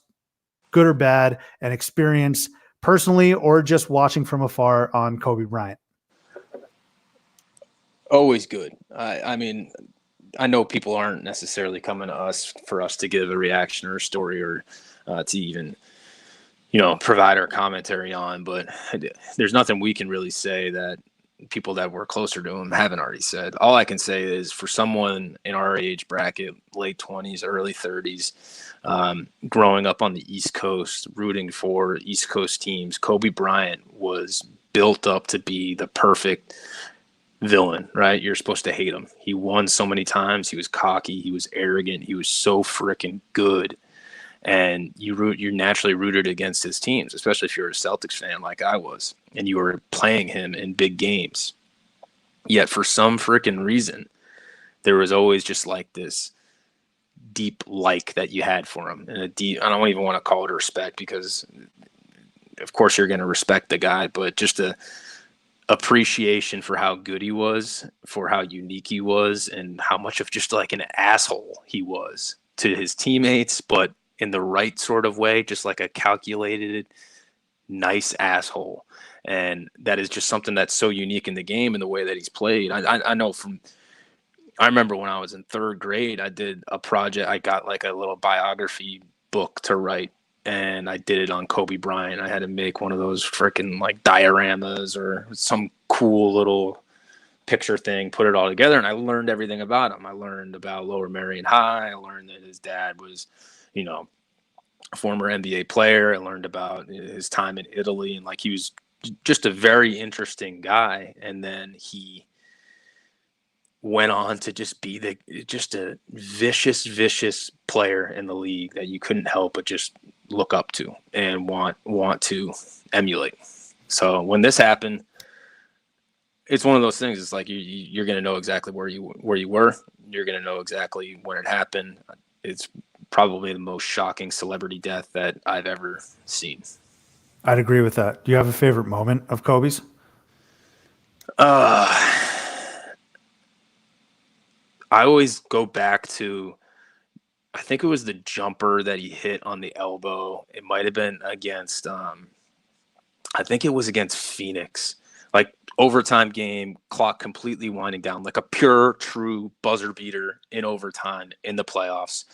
good or bad, and experience personally or just watching from afar on Kobe Bryant. Always good. I mean, I know people aren't necessarily coming to us for us to give a reaction or a story or to even, provide our commentary on, but there's nothing we can really say that people that were closer to him haven't already said. All I can say is for someone in our age bracket, late 20s, early 30s, growing up on the East Coast, rooting for East Coast teams, Kobe Bryant was built up to be the perfect villain, right? You're supposed to hate him. He won so many times. He was cocky. He was arrogant. He was so freaking good. And you're naturally rooted against his teams, especially if you're a Celtics fan like I was, and you were playing him in big games. Yet for some freaking reason, there was always just like this deep like that you had for him, and I don't even want to call it respect, because of course you're going to respect the guy, but just a appreciation for how good he was, for how unique he was, and how much of just like an asshole he was to his teammates, but in the right sort of way, just like a calculated, nice asshole. And that is just something that's so unique in the game and the way that he's played. I know I remember when I was in 3rd grade, I did a project. I got like a little biography book to write, and I did it on Kobe Bryant. I had to make one of those freaking like dioramas or some cool little picture thing, put it all together, and I learned everything about him. I learned about Lower Merion High. I learned that his dad was, a former NBA player. I learned about his time in Italy, and like he was just a very interesting guy. And then he went on to just be a vicious player in the league that you couldn't help but just look up to and want to emulate. So when this happened, it's one of those things. It's like you're going to know exactly where you were. You're going to know exactly when it happened. It's probably the most shocking celebrity death that I've ever seen. I'd agree with that. Do you have a favorite moment of Kobe's? I always go back to, I think it was the jumper that he hit on the elbow. It might have been against, I think it was against Phoenix. Like overtime game, clock completely winding down, like a pure, true buzzer beater in overtime in the playoffs.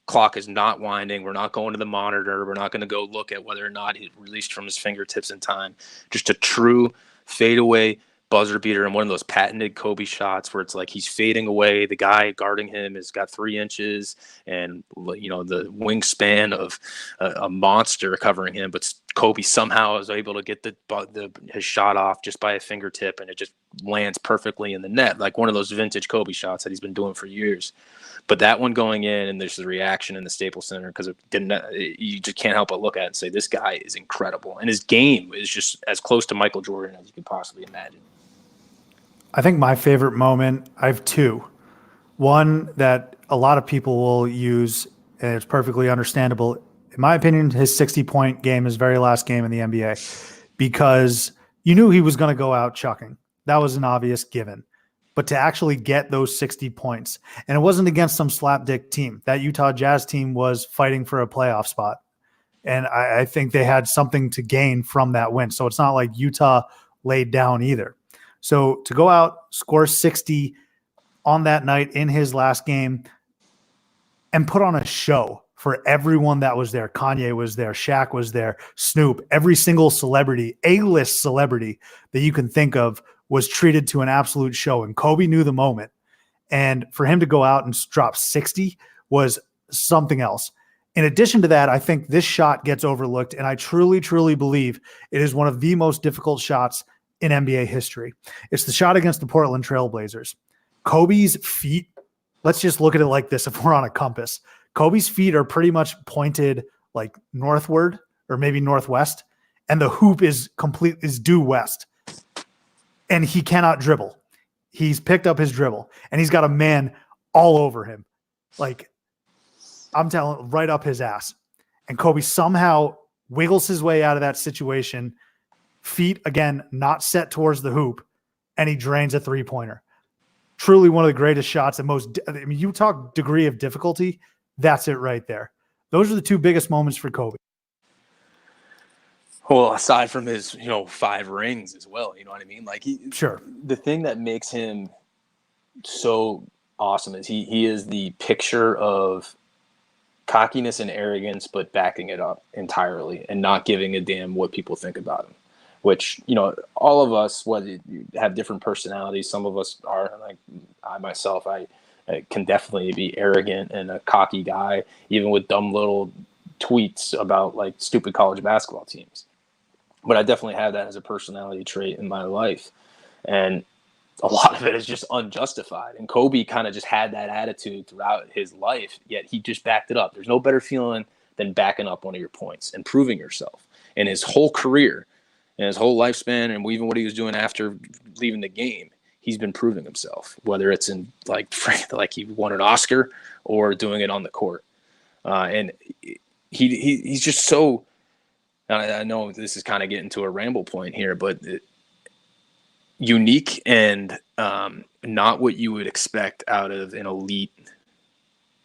Clock is not winding. We're not going to the monitor. We're not going to go look at whether or not it released from his fingertips in time. Just a true fadeaway buzzer beater, and one of those patented Kobe shots where it's like he's fading away. The guy guarding him has got 3 inches and, the wingspan of a monster covering him. But Kobe somehow is able to get his shot off just by a fingertip, and it just lands perfectly in the net, like one of those vintage Kobe shots that he's been doing for years. But that one going in, and there's the reaction in the Staples Center, because you just can't help but look at it and say, this guy is incredible. And his game is just as close to Michael Jordan as you could possibly imagine. I think my favorite moment, I have 2. One that a lot of people will use, and it's perfectly understandable. In my opinion, his 60-point game, his very last game in the NBA, because you knew he was going to go out chucking. That was an obvious given. But to actually get those 60 points, and it wasn't against some slapdick team. That Utah Jazz team was fighting for a playoff spot. And I think they had something to gain from that win. So it's not like Utah laid down either. So to go out, score 60, on that night in his last game and put on a show for everyone that was there. Kanye was there. Shaq was there. Snoop, every single celebrity, A-list celebrity that you can think of was treated to an absolute show. And Kobe knew the moment. And for him to go out and drop 60 was something else. In addition to that, I think this shot gets overlooked. And I truly, truly believe it is one of the most difficult shots in NBA history. It's the shot against the Portland Trailblazers. Kobe's feet, let's just look at it like this if we're on a compass. Kobe's feet are pretty much pointed like northward or maybe northwest, and the hoop is due west. And he cannot dribble. He's picked up his dribble, and he's got a man all over him. Like, I'm telling, right up his ass. And Kobe somehow wiggles his way out of that situation, feet, again, not set towards the hoop, and he drains a three-pointer. Truly one of the greatest shots and most, I mean, you talk degree of difficulty, that's it right there. Those are the two biggest moments for Kobe. Well, aside from his, 5 rings as well, you know what I mean? Like Sure. The thing that makes him so awesome is he is the picture of cockiness and arrogance, but backing it up entirely and not giving a damn what people think about him. Which, all of us, whether you have different personalities, some of us are, like I myself, I can definitely be arrogant and a cocky guy, even with dumb little tweets about like stupid college basketball teams. But I definitely have that as a personality trait in my life. And a lot of it is just unjustified. And Kobe kind of just had that attitude throughout his life, yet he just backed it up. There's no better feeling than backing up one of your points and proving yourself. And his whole career and his whole lifespan, and even what he was doing after leaving the game, he's been proving himself, whether it's in like he won an Oscar or doing it on the court. And he's just so, I know this is kind of getting to a ramble point here, but unique and not what you would expect out of an elite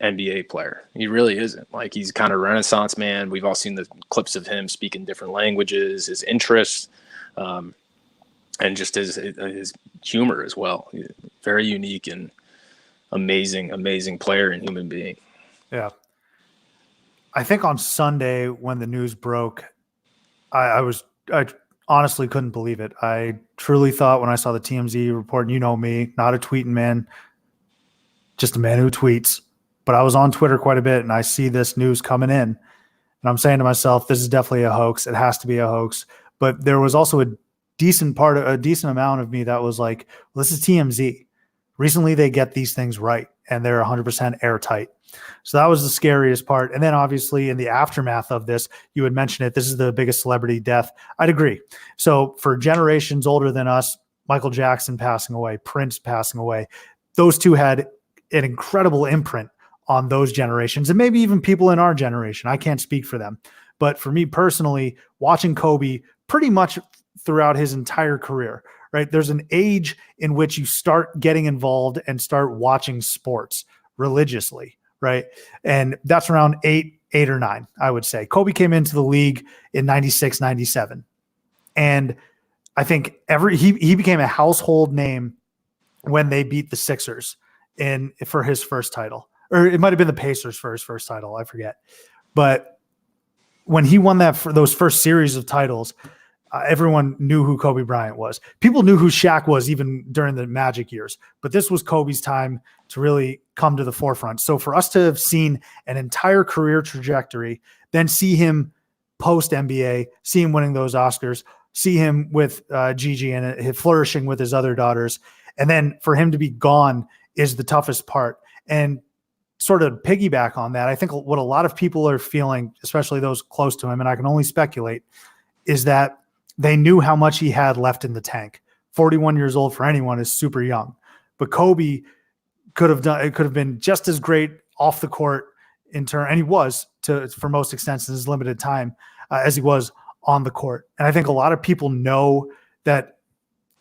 NBA player. He really isn't. Like, he's kind of Renaissance man. We've all seen the clips of him speaking different languages, his interests, and just his humor as well. Very unique and amazing player and human being. Yeah. I think on Sunday when the news broke, I honestly couldn't believe it. I truly thought when I saw the TMZ report, and me, not a tweeting man, just a man who tweets. But I was on Twitter quite a bit, and I see this news coming in, and I'm saying to myself, this is definitely a hoax. It has to be a hoax. But there was also a decent amount of me that was like, well, this is TMZ. Recently, they get these things right, and they're 100% airtight. So that was the scariest part. And then obviously in the aftermath of this, you had mentioned it, this is the biggest celebrity death. I'd agree. So for generations older than us, Michael Jackson passing away, Prince passing away, those two had an incredible imprint on those generations, and maybe even people in our generation. I can't speak for them. But for me personally, watching Kobe pretty much throughout his entire career, right? There's an age in which you start getting involved and start watching sports religiously, right? And that's around eight or 9, I would say. Kobe came into the league in 96, 97. And I think he became a household name when they beat the Sixers for his first title. Or it might have been the Pacers for his first title, I forget. But when he won those first series of titles, everyone knew who Kobe Bryant was. People knew who Shaq was even during the Magic years. But this was Kobe's time to really come to the forefront. So for us to have seen an entire career trajectory, then see him post-NBA, see him winning those Oscars, see him with Gigi and flourishing with his other daughters, and then for him to be gone is the toughest part. And sort of piggyback on that, I think what a lot of people are feeling, especially those close to him, and I can only speculate, is that they knew how much he had left in the tank. 41 years old for anyone is super young, but Kobe could have been just as great off the court and he was for most extents in his limited time as he was on the court. And I think a lot of people know that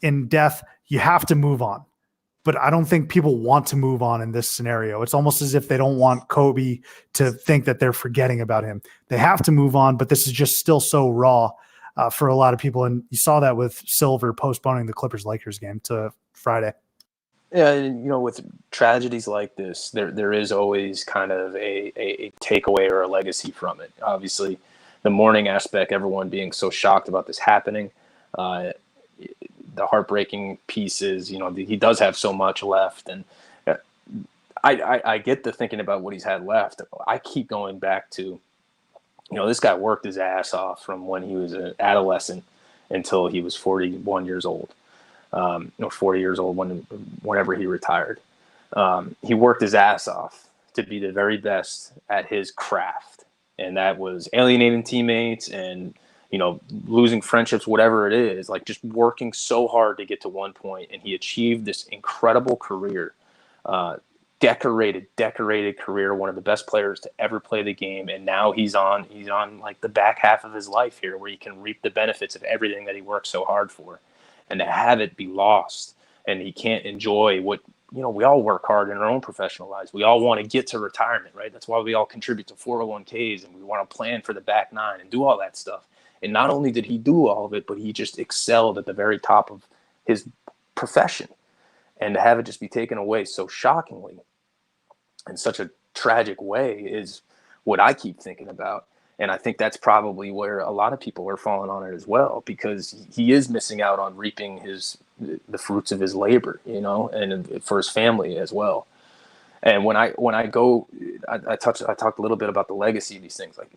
in death, you have to move on. But I don't think people want to move on in this scenario. It's almost as if they don't want Kobe to think that they're forgetting about him. They have to move on, but this is just still so raw for a lot of people. And you saw that with Silver postponing the Clippers-Lakers game to Friday. Yeah, and, with tragedies like this, there is always kind of a takeaway or a legacy from it. Obviously, the mourning aspect, everyone being so shocked about this happening. The heartbreaking piece is, he does have so much left, and I get the thinking about what he's had left. I keep going back to, this guy worked his ass off from when he was an adolescent until he was 41 years old. 40 years old whenever he retired. He worked his ass off to be the very best at his craft. And that was alienating teammates and, losing friendships, whatever it is, like just working so hard to get to one point. And he achieved this incredible career, decorated career, one of the best players to ever play the game. And now he's on like the back half of his life here, where he can reap the benefits of everything that he worked so hard for. And to have it be lost, and he can't enjoy what, we all work hard in our own professional lives. We all want to get to retirement, right? That's why we all contribute to 401ks, and we want to plan for the back nine and do all that stuff. And not only did he do all of it, but he just excelled at the very top of his profession. And to have it just be taken away so shockingly in such a tragic way is what I keep thinking about. And I think that's probably where a lot of people are falling on it as well, because he is missing out on reaping the fruits of his labor, and for his family as well. And when I go, I talked a little bit about the legacy of these things. Like,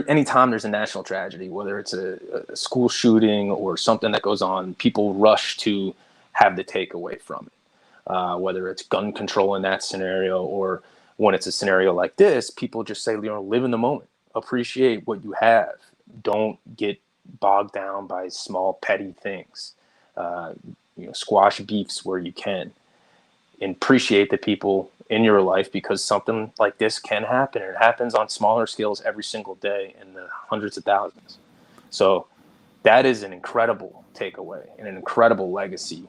anytime there's a national tragedy, whether it's a school shooting or something that goes on, people rush to have the takeaway from it, whether it's gun control in that scenario, or when it's a scenario like this, people just say, live in the moment, appreciate what you have. Don't get bogged down by small petty things. Squash beefs where you can, and appreciate the people in your life, because something like this can happen. And it happens on smaller scales every single day in the hundreds of thousands. So that is an incredible takeaway and an incredible legacy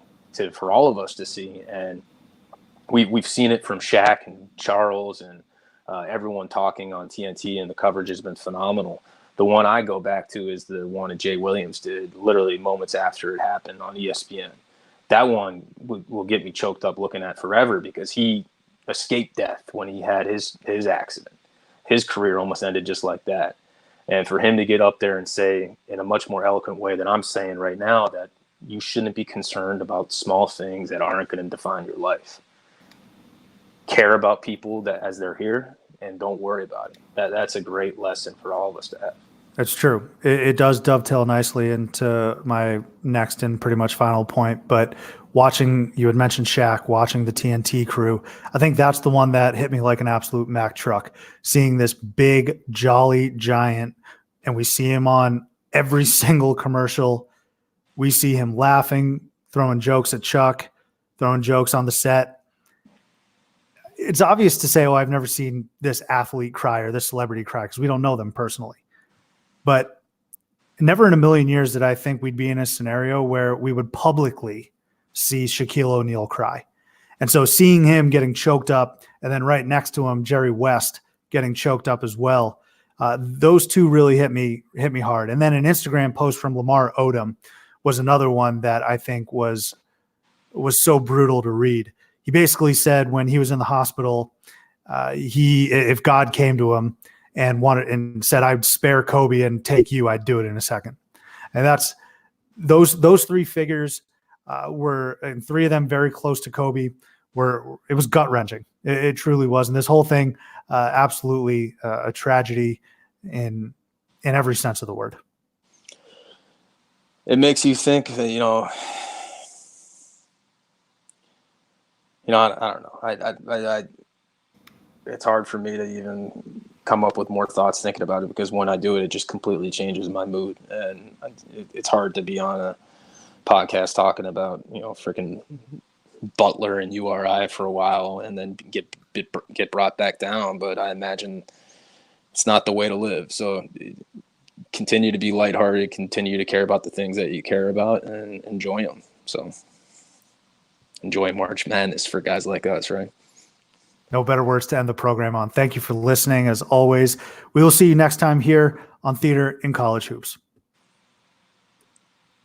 for all of us to see. And we've seen it from Shaq and Charles and everyone talking on TNT, and the coverage has been phenomenal. The one I go back to is the one that Jay Williams did literally moments after it happened on ESPN. That one will get me choked up looking at forever, because he escaped death when he had his accident. His career almost ended just like that. And for him to get up there and say in a much more eloquent way than I'm saying right now that you shouldn't be concerned about small things that aren't going to define your life. Care about people that as they're here, and don't worry about it. That's a great lesson for all of us to have. That's true. It does dovetail nicely into my next and pretty much final point. But you had mentioned Shaq, watching the TNT crew, I think that's the one that hit me like an absolute Mack truck. Seeing this big, jolly giant, and we see him on every single commercial. We see him laughing, throwing jokes at Chuck, throwing jokes on the set. It's obvious to say, I've never seen this athlete cry or this celebrity cry, because we don't know them personally. But never in a million years did I think we'd be in a scenario where we would publicly see Shaquille O'Neal cry. And so seeing him getting choked up, and then right next to him, Jerry West getting choked up as well, those two really hit me hard. And then an Instagram post from Lamar Odom was another one that I think was so brutal to read. He basically said when he was in the hospital, if God came to him and said, I'd spare Kobe and take you, I'd do it in a second. And that's those three figures were, and three of them very close to Kobe, it was gut wrenching. It truly was. And this whole thing, absolutely a tragedy in every sense of the word. It makes you think that, I don't know. It's hard for me to even come up with more thoughts thinking about it, because when I do it, it just completely changes my mood. And it's hard to be on a podcast talking about, freaking Butler and URI for a while and then get brought back down. But I imagine it's not the way to live. So continue to be lighthearted, continue to care about the things that you care about, and enjoy them. So enjoy March Madness for guys like us, right? No better words to end the program on. Thank you for listening. As always, we will see you next time here on Theater in College Hoops.